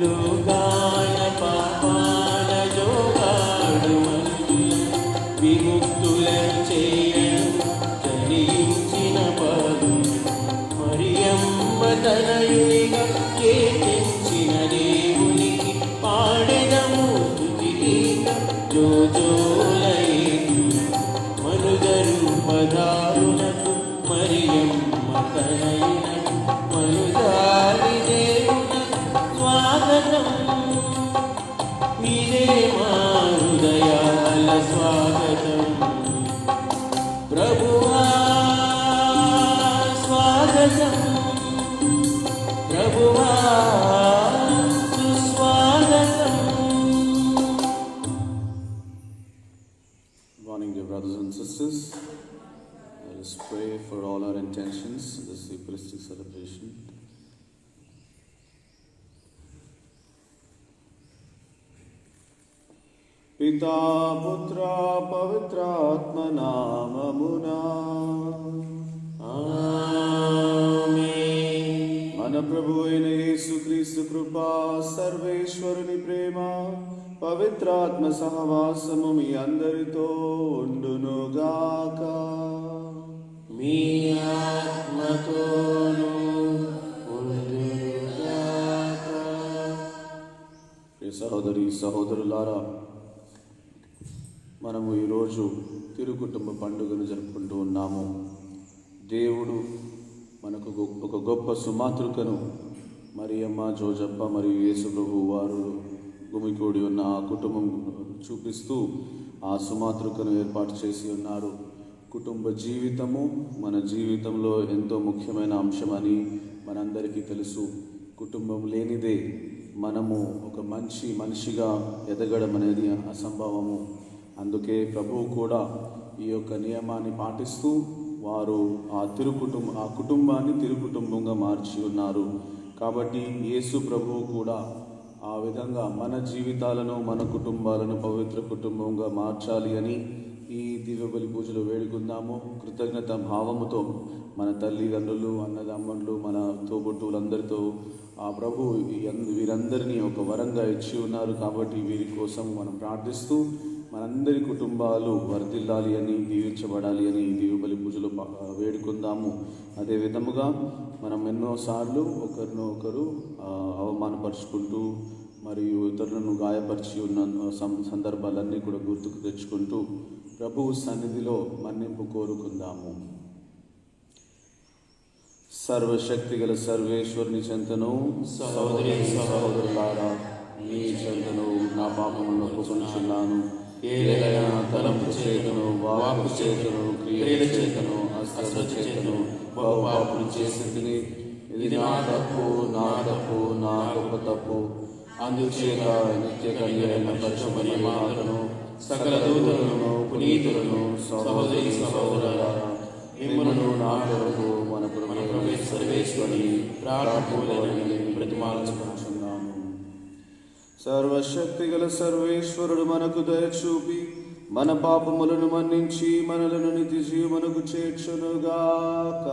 లోకాల పాపాల జోగాడు విముక్తులను చేయను జనించిన పదు మరియమ్మ తనయునిగా కీర్తించిన దేవునికి పాడెదము స్తుతి గీతం జోజోలైదు మనుగరు పదారులకు మరియమ్మ తనయునకు మనుగాలి దేవునకు స్వాగతం ఇదే మా హృదయాల స్వాగతం ప్రభువా స్వాగతం ప్రభువా సుస్వాగతం. Good morning, dear brothers and sisters. Let us pray for all our intentions in this Eucharistic celebration. పితా పుత్ర పవిత్రాత్మ నామమునా ఆమేన్. మన ప్రభు అయిన యేసుక్రీస్తు కృపా, సర్వేశ్వరుని ప్రేమ, పవిత్రాత్మ సహవాసము మీ అందరితో ఉండునుగాక. మీ ఆత్మతోనూ ఉండునుగాక. ప్రియ సహోదరి సహోదరులారా, మనము ఈరోజు తిరుకుటుంబ పండుగను జరుపుకుంటూ ఉన్నాము. దేవుడు మనకు ఒక గొప్ప సుమాతృకను మరియమ్మ, జోజప్ప మరియు యేసు ప్రభు వారు గుమికూడి ఉన్న ఆ కుటుంబం చూపిస్తూ ఆ సుమాతృకను ఏర్పాటు చేసి ఉన్నారు. కుటుంబ జీవితము మన జీవితంలో ఎంతో ముఖ్యమైన అంశమని మనందరికీ తెలుసు. కుటుంబం లేనిదే మనము ఒక మంచి మనిషిగా ఎదగడం అనేది అసంభవము. అందుకే ప్రభువు కూడా ఈ యొక్క నియమాన్ని పాటిస్తూ వారు ఆ కుటుంబాన్ని తిరుకుటుంబంగా మార్చి ఉన్నారు. కాబట్టి యేసు ప్రభువు కూడా ఆ విధంగా మన జీవితాలను, మన కుటుంబాలను పవిత్ర కుటుంబంగా మార్చాలి అని ఈ దివ్యబలి పూజలు వేడుకుందాము. కృతజ్ఞత భావముతో మన తల్లిదండ్రులు, అన్నదమ్ములు, మన తోబుట్టువులందరితో ఆ ప్రభు వీరందరినీ ఒక వరంగా ఇచ్చి ఉన్నారు. కాబట్టి వీరి కోసం మనం ప్రార్థిస్తూ మనందరి కుటుంబాలు వర్ధిల్లాలి అని, దీవించబడాలి అని దివ్యబలి పూజలు వేడుకుందాము. అదే విధముగా మనం ఎన్నోసార్లు ఒకరినొకరు అవమానపరుచుకుంటూ మరియు ఇతరులను గాయపరిచి ఉన్న సందర్భాలన్నీ కూడా గుర్తుకు తెచ్చుకుంటూ ప్రభువు సన్నిధిలో మన్నింపు కోరుకుందాము. సర్వశక్తి గల సర్వేశ్వరుని చెంతను సహోదరి సహోదరులారా, మీ చెంతను నా పాపములను ఒప్పుకొనుచున్నాను. ఏదైనా తలంపు చేతను, వాక్కు చేతను, క్రియల చేతను, హస్త చేతను బహు పాపలు చేసింది. ఇది నా తప్పు, నా గొప్ప తప్పు. అందుచేత నిత్య కన్యైన పరిశుద్ధ మాతను, సకల దూతలను, పునీతులను, సహోదరి సహోదరులారా, మిమ్మల్ని నా కొరకు మన ప్రభు సర్వేశ్వరుని ప్రార్థించుకోవాలని ప్రతిమాలుచుకుంటున్నాను. సర్వశక్తి గల సర్వేశ్వరుడు మనకు దయచూపి మన పాపములను మన్నించి మనలను నిత్య జీవమునకు చేర్చునుగాక.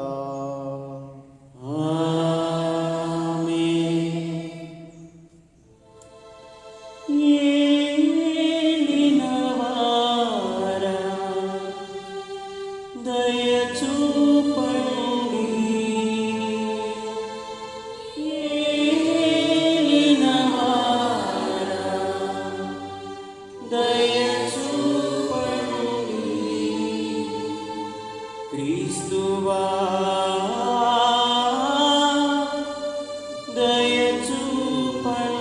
క్రీస్తువా దయచూపండి.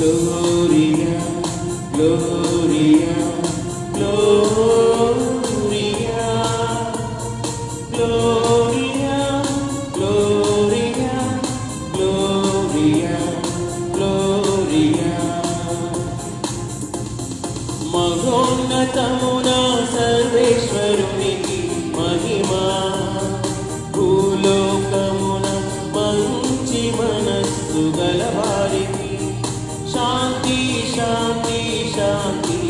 Gloria, Gloria, Gloria, Gloria, Gloria, Gloria, Gloria. మహోన్నతమున సర్వేశ్వరునికి మహిమా, భూలోకమున మంచి మనస్సు గలవారికి శాంతి శాంతి శాంతి.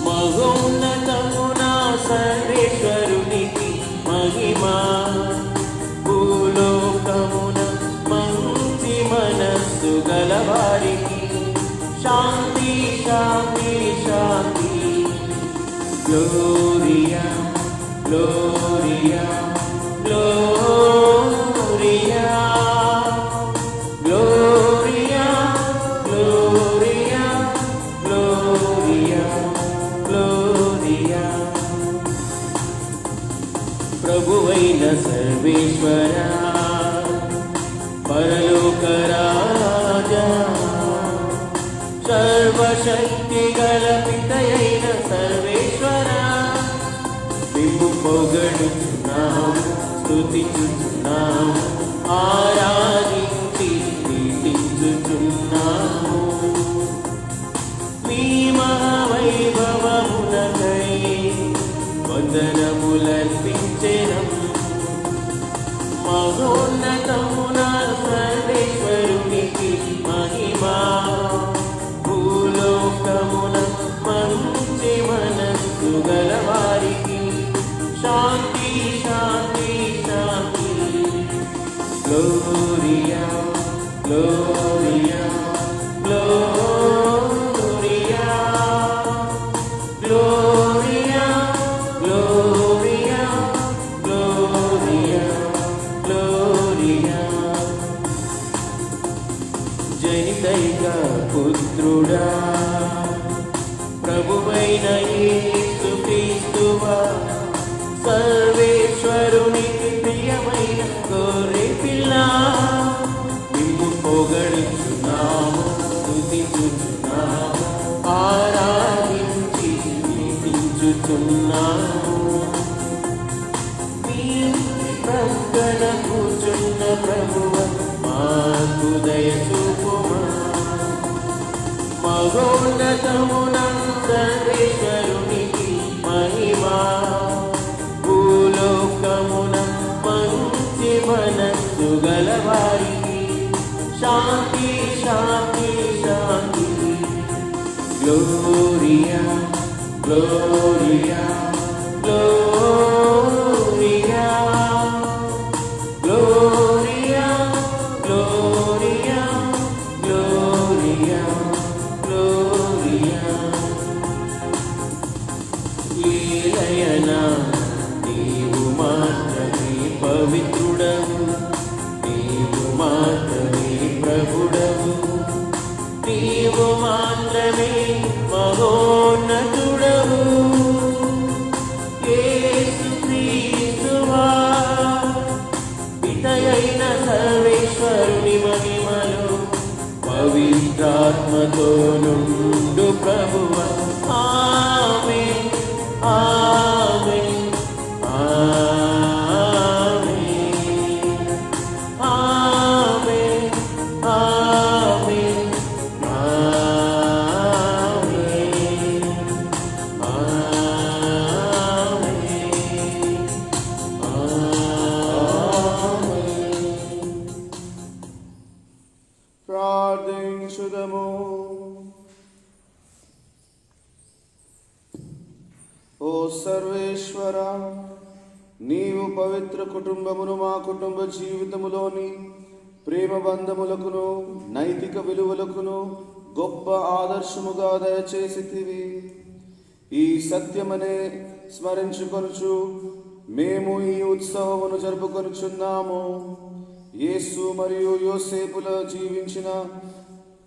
మహోన్నతమున సర్వేశ్వరునికి మహిమా, భూలోకమున మంచి మనస్సు గలవారికి శాంతి శాంతి శాంతి. Gloria, Gloria, Gloria, Gloria, Gloria, Gloria, Gloria. ప్రభువైన సర్వేశ్వరా, పరలోక రాజా, సర్వశక్తి గల పితయైన సర్వేశ్వరా, నిన్ను పొగడుచున్నాము, స్తుతించుచున్నాము, ఆరాధించి కీర్తించుచున్నాము. నీ మహావైభవమునకై వందనములర్పించెదము. మహోన్నతమున సర్వేశ్వరునికి మహిమా, భూలోకమున మంచి మనస్సు గలవారికి శాంతి శాంతి శాంతి. Gloria, Gloria, Gloria, Gloria, Gloria, Gloria, Gloria. జనితైక పుత్రుడా, ప్రభువైన యేసు క్రీస్తువా, సర్వేశ్వరునికి ప్రియమైన గొర్రె పిల్ల, నిన్ను పొగడుచున్నాము, స్తుతించుచున్నాము, ఆరాధించి కీర్తించుచున్నాము. నీ ప్రక్కన కూర్చున్న ప్రభువ మాకు దయ చూపుమా. మహోన్నతమున సర్వేశ్వరునికి మహిమా, భూలోకమున మంచి మనస్సు గలవారికి శాంతి శాంతి శాంతి. Gloria, Gloria, Gloria, Gloria, Gloria, Gloria, Gloria. లీలయనా, నీవు మాత్రమే పవిత్రుడవు, నీవు మాత్రమే ప్రభుడవు, నీవు మాత్రమే మహోన్నతుడవు. యేసు క్రీస్తువా, పితయైన సర్వేశ్వరుని మహిమలో పవిత్రాత్మతో నుండు ప్రభువా. ఆమేన్, ఆమేన్, ఆమేన్, ఆమేన్, ఆమేన్, ఆమేన్, ఆమేన్. ప్రార్థించుదము. ఓ సర్వేశ్వర, నీవు పవిత్ర కుటుంబమును మా కుటుంబ జీవితములోని ప్రేమ బంధములకును నైతిక విలువలకును గొప్ప ఆదర్శముగా దయచేసితివి. ఈ సత్యమనే స్మరించుకొనుచు మేము ఈ ఉత్సవమును జరుపుకొనుచున్నాము. యేసు మరియు యోసేపుల జీవించిన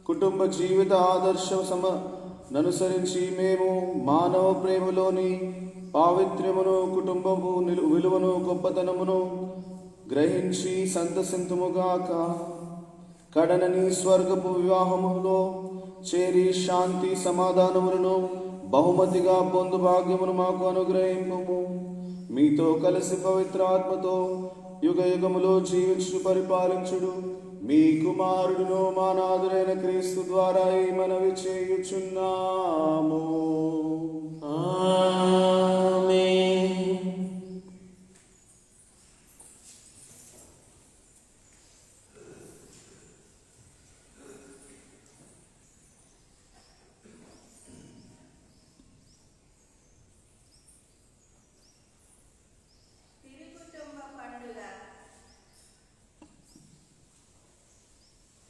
కుటుంబ జీవిత ఆదర్శమనుసరించి మేము మానవ ప్రేమలోని పావిత్ర్యమును, కుటుంబము విలువను, గొప్పతనమును గ్రహించి సంతసింతుముగాక. కడనని స్వర్గపు వివాహములో చేరి శాంతి సమాధానములను బహుమతిగా పొందు భాగ్యమును మాకు అనుగ్రహింపుము. మీతో కలిసి పవిత్ర ఆత్మతో యుగ యుగములో జీవించు పరిపాలించుడు మీ కుమారుడును మా నాథుడైన క్రీస్తు ద్వారా ఈ మనవి చేయుచున్నాము. ఆమేన్.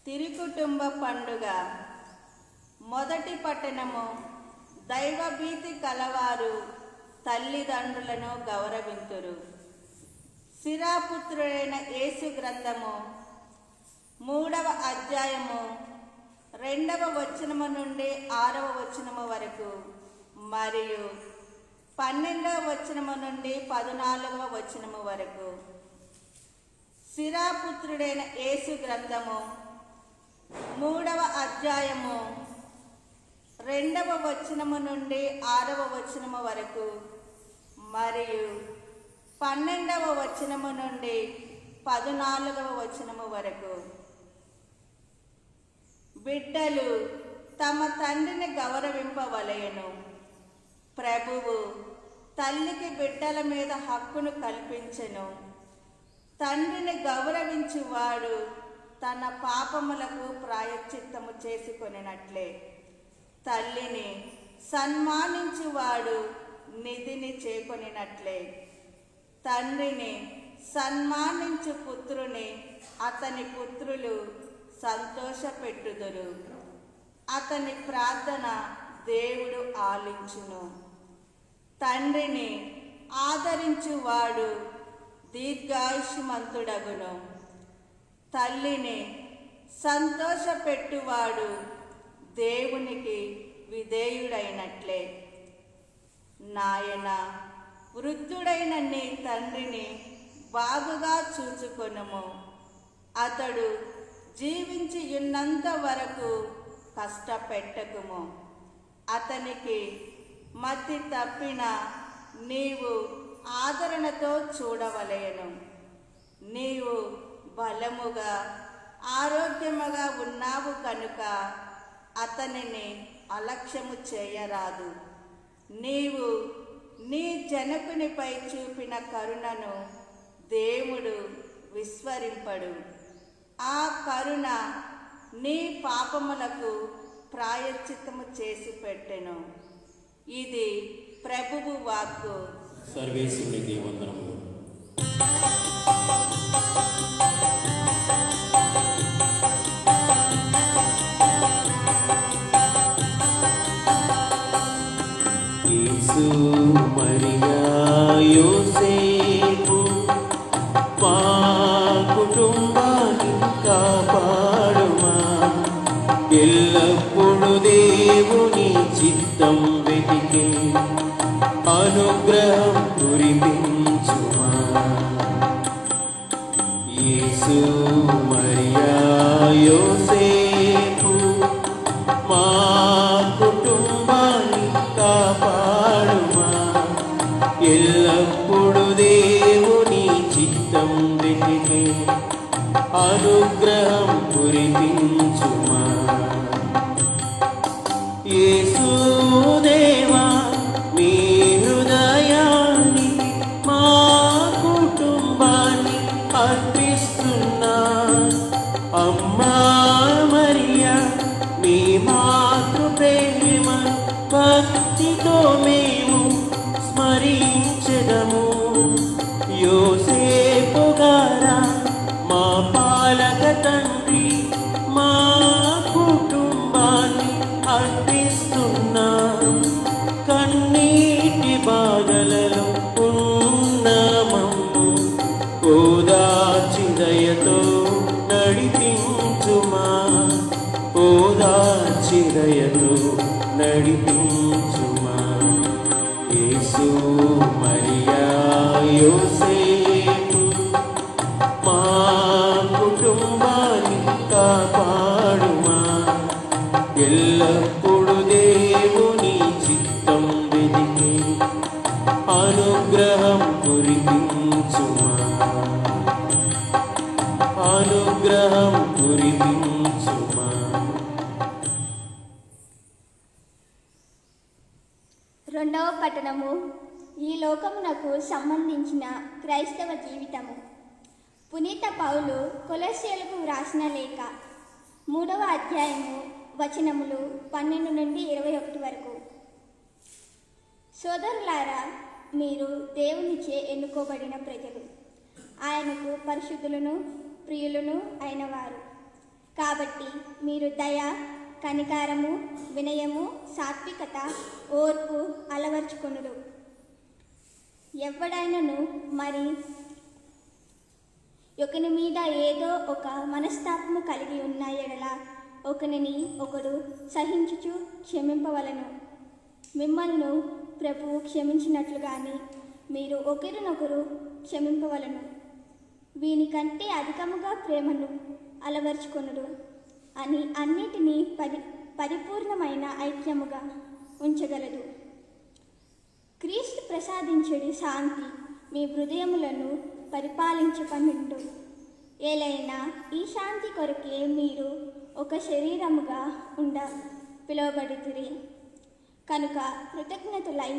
తిరుకుటుంబ పండుగ. మొదటి పట్టణము. దైవభీతి కలవారు తల్లిదండ్రులను గౌరవింతురు. శిరాపుత్రుడైన యేసు గ్రంథము 3వ అధ్యాయము 2వ వచనము నుండి 6వ వచనము వరకు మరియు 12వ వచనము నుండి 14వ వచనము వరకు. శిరాపుత్రుడైన యేసు గ్రంథము 3వ అధ్యాయము 2వ వచనము నుండి 6వ వచనము వరకు మరియు 12వ వచనము నుండి 14వ వచనము వరకు. బిడ్డలు తమ తండ్రిని గౌరవింపవలెను. ప్రభువు తల్లికి బిడ్డల మీద హక్కును కల్పించెను. తండ్రిని గౌరవించువాడు తన పాపములకు ప్రాయశ్చిత్తము చేసుకొనినట్లే, తల్లిని సన్మానించువాడు నిధిని చేకొనినట్లే. తండ్రిని సన్మానించు పుత్రుని అతని పుత్రులు సంతోషపెట్టుదురు. అతని ప్రార్థన దేవుడు ఆలించును. తండ్రిని ఆదరించువాడు దీర్ఘాయుష్మంతుడగును. తల్లిని సంతోషపెట్టువాడు దేవునికి విధేయుడైనట్లే. నాయన, వృద్ధుడైన నీ తండ్రిని బాగుగా చూచుకొనుము. అతడు జీవించి ఉన్నంత వరకు కష్టపెట్టకుము. అతనికి మతి తప్పిన నీవు ఆదరణతో చూడవలెను. నీవు బలముగా ఆరోగ్యముగా ఉన్నావు కనుక అతనిని అలక్ష్యము చేయరాదు. నీవు నీ జనకునిపై చూపిన కరుణను దేవుడు విస్మరింపడు. ఆ కరుణ నీ పాపములకు ప్రాయశ్చిత్తము చేసి పెట్టెను. ఇది ప్రభువు వాక్కు. సర్వేశ్వరునికి వందనములు. యేసు మరియా యోసేపు మా కుటుంబాన్ని కాపాడుమా. ఎల్లప్పుడు దేవుని చిత్తం వెతికి అనుగ్రహం కురిపించుమా. యేసు మరియా యోసేపు మా కుటుంబాన్ని కాపాడుమా. ఎల్లప్పుడు దేవుని చిత్తం వెతికి అనుగ్రహం కురిపించుమా. యేసు దేవా, మీ హృదయాన్ని మా కుటుంబాన్ని అర్పిస్తున్నా. అమ్మా మరియా, మీ మాతృ ప్రేమ భక్తితో మేము స్మరించెదము. యోసేపు గారా, మా పాలక తండ్రి, మా కుటుంబాన్ని అర్పిస్తున్నా. కన్నీటి బాధలలో ఉన్న మమ్ము ఓదార్చి దయతో నడిపించుమా. ఓదార్చి దయతో నడిపించుమా. యేసు మరియా యోసేపు మా కుటుంబాన్ని కాపాడుమా. అనుగ్రహం కురిపించుమా, అనుగ్రహం కురిపించుమా. రెండవ పట్టణము, ఈ లోకమునకు సంబంధించిన క్రైస్తవ జీవితము. పునీత పౌలు కొలస్సీయులకు వ్రాసిన లేఖ, 3వ అధ్యాయము వచనములు 12 నుండి 21 వరకు. సోదరులారా, మీరు దేవునిచే ఎన్నుకోబడిన ప్రజలు, ఆయనకు పరిశుద్ధులను ప్రియులను అయినవారు. కాబట్టి మీరు దయ, కనికారము, వినయము, సాత్వికత, ఓర్పు అలవర్చుకొనుడు. ఎవడైనను మరి ఒకని మీద ఏదో ఒక మనస్తాపము కలిగి ఉన్న ఎడల ఒకనిని ఒకడు సహించుచు క్షమింపవలను. మిమ్మల్ని ప్రభువు క్షమించినట్లుగాని మీరు ఒకరినొకరు క్షమింపవలను. వీనికంటే అధికముగా ప్రేమను అలవర్చుకొనుడు అని అన్నిటినీ పరిపూర్ణమైన ఐక్యముగా ఉంచగలదు. క్రీస్తు ప్రసాదించుడి శాంతి మీ హృదయములను పరిపాలించపనుండు. ఏలైనా ఈ శాంతి కొరకే మీరు ఒక శరీరముగా ఉండ పిలువబడితిరి కనుక కృతజ్ఞతలై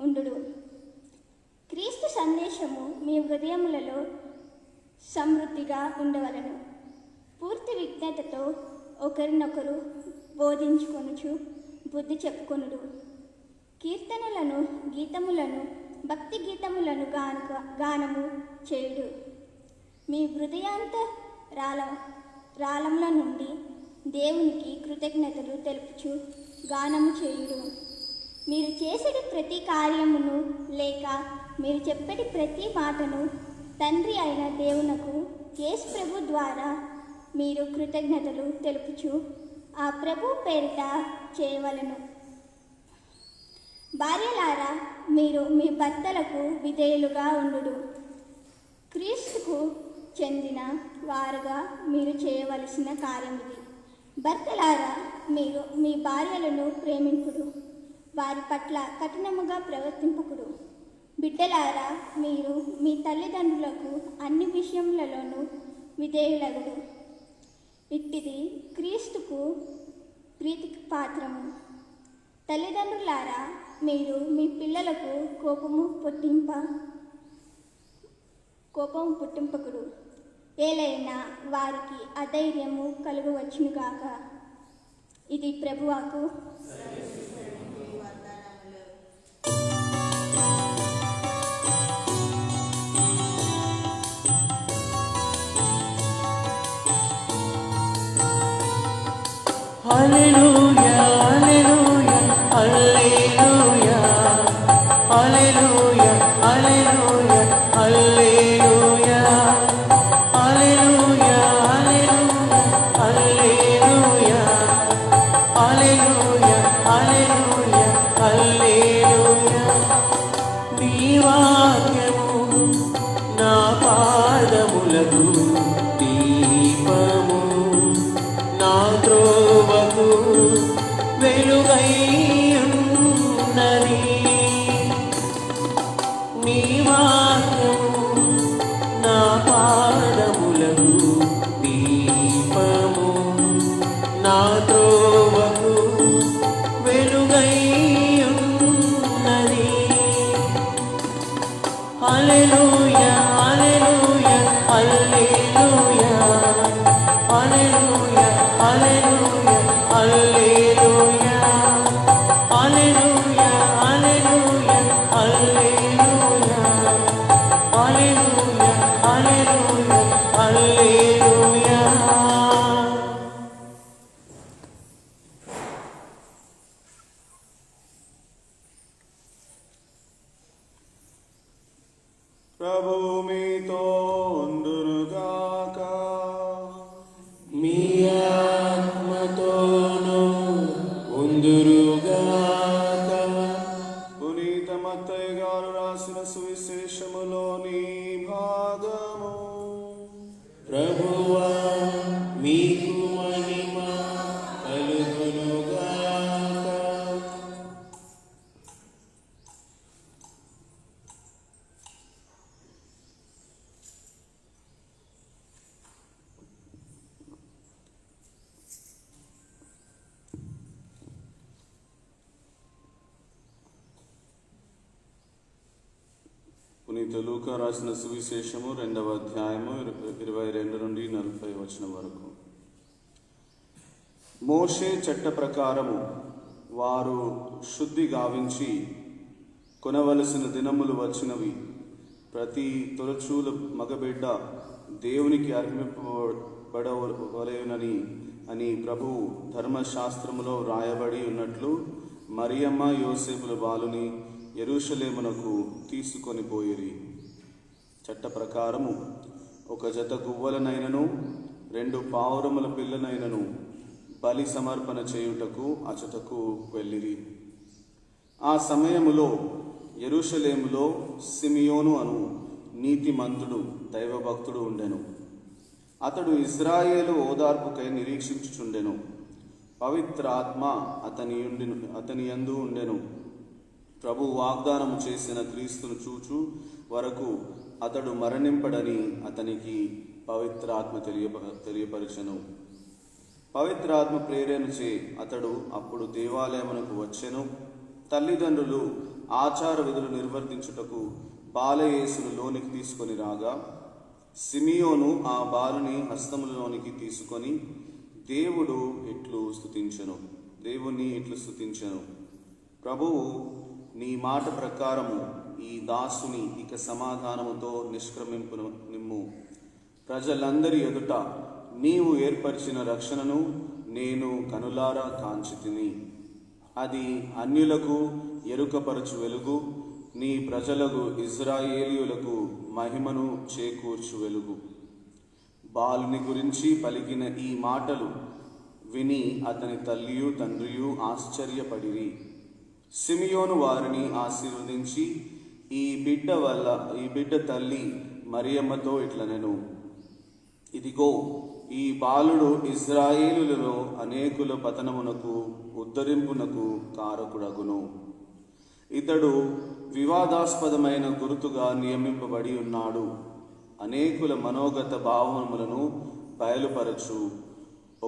ఉండుడు. క్రీస్తు సందేశము మీ హృదయములలో సమృద్ధిగా ఉండవలను. పూర్తి విజ్ఞతతో ఒకరినొకరు బోధించుకొనుచు బుద్ధి చెప్పుకొనుడు. కీర్తనలను, గీతములను, భక్తి గీతములను గానము చేయుడు. మీ రాళముల నుండి దేవునికి కృతజ్ఞతలు తెలుపుచు గానము చేయుడు. మీరు చేసేటి ప్రతి కార్యమును లేక మీరు చెప్పేటి ప్రతి మాటను తండ్రి అయిన దేవునకు యేసు ప్రభు ద్వారా మీరు కృతజ్ఞతలు తెలుపుచు ఆ ప్రభు పేరిట చేయవలెను. భార్యలారా, మీరు మీ భర్తలకు విధేయులుగా ఉండుడు. క్రీస్తుకు చెందిన వారుగా మీరు చేయవలసిన కార్యం ఇది. భర్తలారా, మీరు మీ భార్యలను ప్రేమింపుడు, వారి పట్ల కఠినముగా ప్రవర్తింపకుడు. బిడ్డలారా, మీరు మీ తల్లిదండ్రులకు అన్ని విషయములలోనూ విధేయులగుడు. ఇట్టిది క్రీస్తుకు ప్రీతికి పాత్రము. తల్లిదండ్రులారా, మీరు మీ పిల్లలకు కోపము పుట్టింపకుడు. ఏలైనా వారికి అధైర్యము కలుగవచ్చునుగాక. ఇది ప్రభువాకు. హల్లెలూయా, హల్లెలూయా, హల్లెలూయా, హల్లెలూయా, హల్లెలూయా, హల్లెలూయా, హల్లెలూయా, హల్లెలూయా, హల్లెలూయా, హల్లెలూయా, హల్లెలూయా. నీ వాక్యము నా పాదములకు దీపము, నా త్రోవకు వెలుగై ఉన్నది. నీ వాక్యము నా పాదములకు దీపము, నా త్రోవకు వెలుగై ఉన్నది. హల్లెలూయా, హల్లెలూయా, హల్లెలూయా, హల్లెలూయా, హల్లెలూయా, హల్లెలూయా, హల్లెలూయా, హల్లెలూయా, హల్లెలూయా, హల్లెలూయా, హల్లెలూయా, హల్లెలూయా. ప్రభువు మీతో ఉండునుగాక. మీ ఆత్మతోను ఉందురుగాక. పునీత మత్తయి గారు రాసిన సువిశేషములోని భాగము. ప్రభువా, మీకు మహిమ కలుగునుగాక. పునీత లూకా రాసిన సువిశేషము 2వ అధ్యాయము 22 నుండి 40 వచనం వరకు. మోషే చట్ట ప్రకారము వారు శుద్ధి గావించి కొనవలసిన దినములు వచ్చినవి. ప్రతి తొలచూల మగబిడ్డ దేవునికి అర్పింపబడవలెనని అని ప్రభువు ధర్మశాస్త్రములో వ్రాయబడి ఉన్నట్లు మరియమ్మ యోసేపుల బాలుని యెరూషలేమునకు తీసుకొని పోయిరి. చట్ట ప్రకారము 1 జత గువ్వలనైనను 2 పావురముల పిల్లనైనను బలి సమర్పణ చేయుటకు అచటకు వెళ్ళిరి. ఆ సమయములో యెరూషలేములో సిమియోను అను నీతిమంతుడు దైవభక్తుడు ఉండెను. అతడు ఇజ్రాయేలు ఓదార్పుకై నిరీక్షించుచుండెను. పవిత్ర ఆత్మ అతని యందు ఉండెను. ప్రభు వాగ్దానము చేసిన క్రీస్తును చూచు వరకు అతడు మరణింపడని అతనికి పవిత్రాత్మ తెలియపరచెను. పవిత్రాత్మ ప్రేరణచే అతడు అప్పుడు దేవాలయమునకు వచ్చెను. తల్లిదండ్రులు ఆచార విధులు నిర్వర్తించుటకు బాలయేసును లోనికి తీసుకొని రాగా సిమియోను ఆ బాలుని హస్తములోనికి తీసుకొని దేవుణ్ణి ఇట్లు స్తుతించెను. ప్రభువు, నీ మాట ప్రకారము ఈ దాసుని ఇక సమాధానముతో నిమ్ము. ప్రజలందరి ఎదుట నీవు ఏర్పరిచిన రక్షణను నేను కనులారా కాంచితిని. అది అన్యులకు ఎరుకపరచు వెలుగు, నీ ప్రజలకు ఇజ్రాయేలీయులకు మహిమను చేకూర్చు వెలుగు. బాలుని గురించి పలికిన ఈ మాటలు విని అతని తల్లియు తండ్రియు ఆశ్చర్యపడిరి. సిమియోను వారిని ఆశీర్వదించి ఈ బిడ్డ తల్లి మరియమ్మతో ఇట్లనెను, ఇదిగో, ఈ బాలుడు ఇజ్రాయేలులలో అనేకుల పతనమునకు ఉద్ధరింపునకు కారకుడగును. ఇతడు వివాదాస్పదమైన గుర్తుగా నియమింపబడి ఉన్నాడు. అనేకుల మనోగత భావములను బయలుపరచు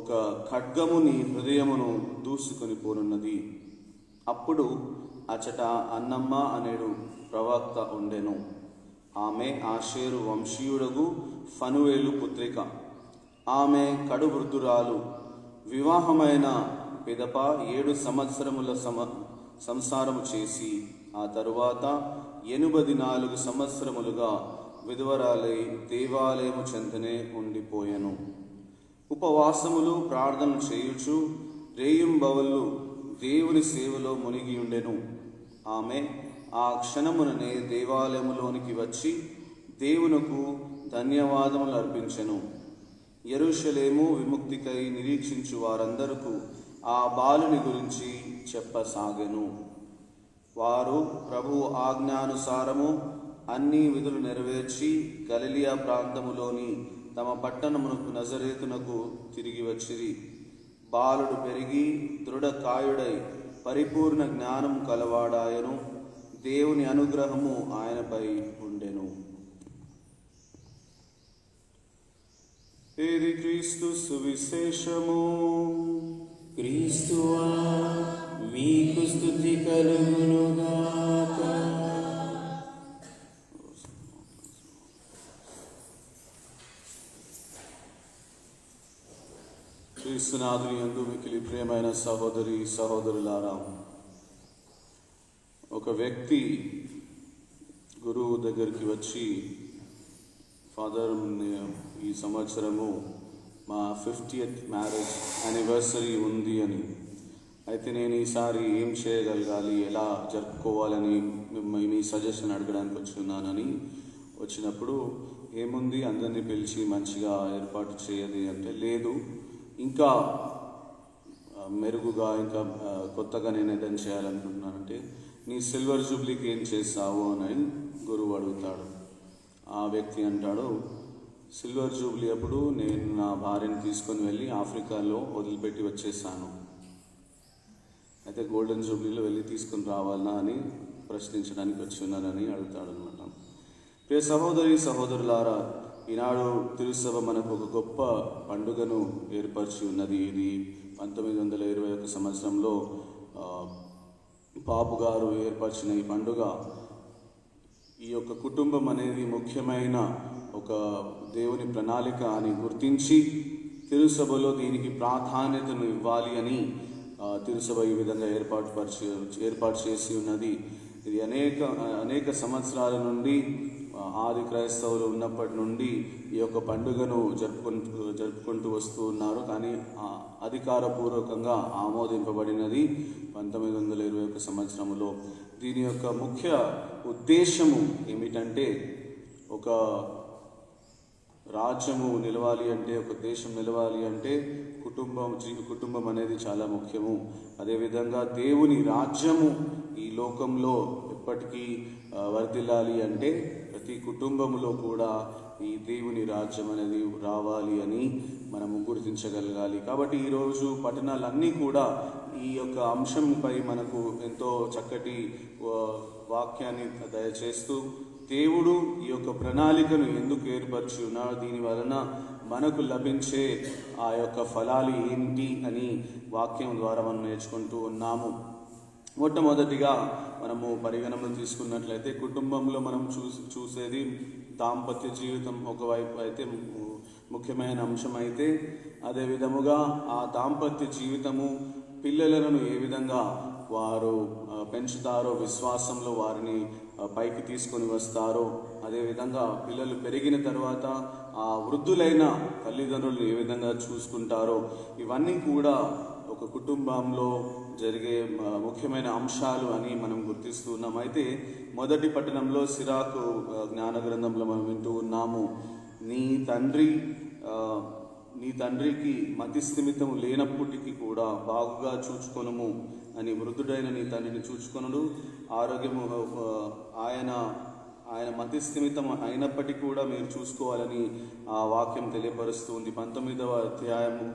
ఒక ఖడ్గము నీ హృదయమును దూసుకొని పోనున్నది. అప్పుడు అచట అన్నమ్మ అనేడు ప్రవక్త ఉండెను. ఆమె ఆషేరు వంశీయుడగు ఫనువేలు పుత్రిక. ఆమె కడు వృద్ధురాలు. వివాహమైన పిదప 7 సంవత్సరముల సంసారము చేసి ఆ తరువాత 84 సంవత్సరములుగా విధవరాలై దేవాలయము చెంతనే ఉండిపోయెను. ఉపవాసములు ప్రార్థనలు చేయుచు రేయింబవళ్ళు దేవుని సేవలో మునిగి ఉండెను. ఆమె ఆ క్షణముననే దేవాలయములోనికి వచ్చి దేవునకు ధన్యవాదములు అర్పించెను. యెరూషలేము విముక్తికై నిరీక్షించు వారందరకు ఆ బాలుని గురించి చెప్పసాగెను. వారు ప్రభువు ఆజ్ఞానుసారము అన్ని విధులు నెరవేర్చి గలిలియా ప్రాంతములోని తమ పట్టణమునకు నజరేతునకు తిరిగి వచ్చిరి. బాలుడు పెరిగి దృఢకాయుడై పరిపూర్ణ జ్ఞానం కలవాడాయను. దేవుని అనుగ్రహము ఆయనపై ఉండెను. ఇది క్రీస్తు సువిశేషము. క్రీస్తువా, మీకు స్తుతి కలుగునుగాక. క్రీస్తునాథుని యందు మిక్కిలి ప్రియమైన సహోదరి సహోదరులారా, ఒక వ్యక్తి గురువు దగ్గరికి వచ్చి, ఫాదర్, ఈ సంవత్సరము మా 50th మ్యారేజ్ యానివర్సరీ ఉంది అని. అయితే నేను ఈసారి ఏం చేయగలగాలి, ఎలా జరుపుకోవాలని మీ సజెషన్ అడగడానికి వచ్చున్నానని వచ్చినప్పుడు, ఏముంది అందరినీ పిలిచి మంచిగా ఏర్పాటు చేయది అంటే, లేదు, ఇంకా మెరుగుగా ఇంకా కొత్తగా నేను ఏదైనా చేయాలనుకుంటున్నానంటే, నీ సిల్వర్ జూబ్లీకి ఏం చేస్తావు అని గురువు అడుగుతాడు. ఆ వ్యక్తి అంటాడు, సిల్వర్ జూబ్లీ అప్పుడు నేను నా భార్యను తీసుకొని వెళ్ళి ఆఫ్రికాలో వదిలిపెట్టి వచ్చేసాను. అయితే గోల్డెన్ జూబ్లీలో వెళ్ళి తీసుకొని రావాలనా అని ప్రశ్నించడానికి వచ్చి ఉన్నానని అడుగుతాడు అనమాట. ప్రియ సహోదరి సహోదరులారా, ఈనాడు తిరుసభ మనకు ఒక గొప్ప పండుగను ఏర్పరిచి ఉన్నది. ఇది 1921 సంవత్సరంలో పాపు గారు ఏర్పరిచిన ఈ పండుగ. ఈ యొక్క కుటుంబం అనేది ముఖ్యమైన ఒక దేవుని ప్రణాళిక అని గుర్తించి తిరుసభలో దీనికి ప్రాధాన్యతను ఇవ్వాలి అని తిరుసభ ఈ విధంగా ఏర్పాటు చేసి ఉన్నది. ఇది అనేక సంవత్సరాల నుండి ఆది క్రైస్తవులు ఉన్నప్పటి నుండి ఈ యొక్క పండుగను జరుపుకుంటూ వస్తూ ఉన్నారు. కానీ అధికారపూర్వకంగా ఆమోదింపబడినది 1921 సంవత్సరంలో. దీని యొక్క ముఖ్య ఉద్దేశము ఏమిటంటే, ఒక రాజ్యము నిలవాలి అంటే, ఒక దేశం నిలవాలి అంటే కుటుంబం అనేది చాలా ముఖ్యము. అదేవిధంగా దేవుని రాజ్యము ఈ లోకంలో ఎప్పటికీ వర్ధిల్లాలి అంటే ప్రతి కుటుంబంలో కూడా ఈ దేవుని రాజ్యం అనేది రావాలి అని మనము గుర్తించగలగాలి. కాబట్టి ఈరోజు పట్టణాలన్నీ కూడా ఈ యొక్క అంశంపై మనకు ఎంతో చక్కటి వాక్యాన్ని దయచేస్తూ, దేవుడు ఈ యొక్క ప్రణాళికను ఎందుకు ఏర్పరిచి ఉన్నాడు, దీని వలన మనకు లభించే ఆ యొక్క ఫలాలు ఏంటి అని వాక్యం ద్వారా మనం నేర్చుకుంటూ ఉన్నాము. మొట్టమొదటిగా మనము పరిగణనలో తీసుకున్నట్లయితే, కుటుంబంలో మనం చూసేది దాంపత్య జీవితం ఒకవైపు అయితే ముఖ్యమైన అంశం అయితే, అదే విధముగా ఆ దాంపత్య జీవితము పిల్లలను ఏ విధంగా వారు పెంచుతారో, విశ్వాసంలో వారిని పైకి తీసుకొని వస్తారో, అదేవిధంగా పిల్లలు పెరిగిన తర్వాత ఆ వృద్ధులైన తల్లిదండ్రులు ఏ విధంగా చూసుకుంటారో, ఇవన్నీ కూడా ఒక కుటుంబంలో జరిగే ముఖ్యమైన అంశాలు అని మనం గుర్తిస్తున్నాం. అయితే మొదటి పట్టణంలో సిరాకు జ్ఞాన గ్రంథంలో మనం వింటూ ఉన్నాము, నీ తండ్రికి మతి స్థిమితం లేనప్పటికీ కూడా బాగుగా చూచుకొనుము అని, వృద్ధుడైన నీ తండ్రిని చూచుకొనుడు ఆరోగ్యము, ఆయన మతి స్థిమితం అయినప్పటికీ కూడా మీరు చూసుకోవాలని ఆ వాక్యం తెలియపరుస్తుంది. 19వ అధ్యాయము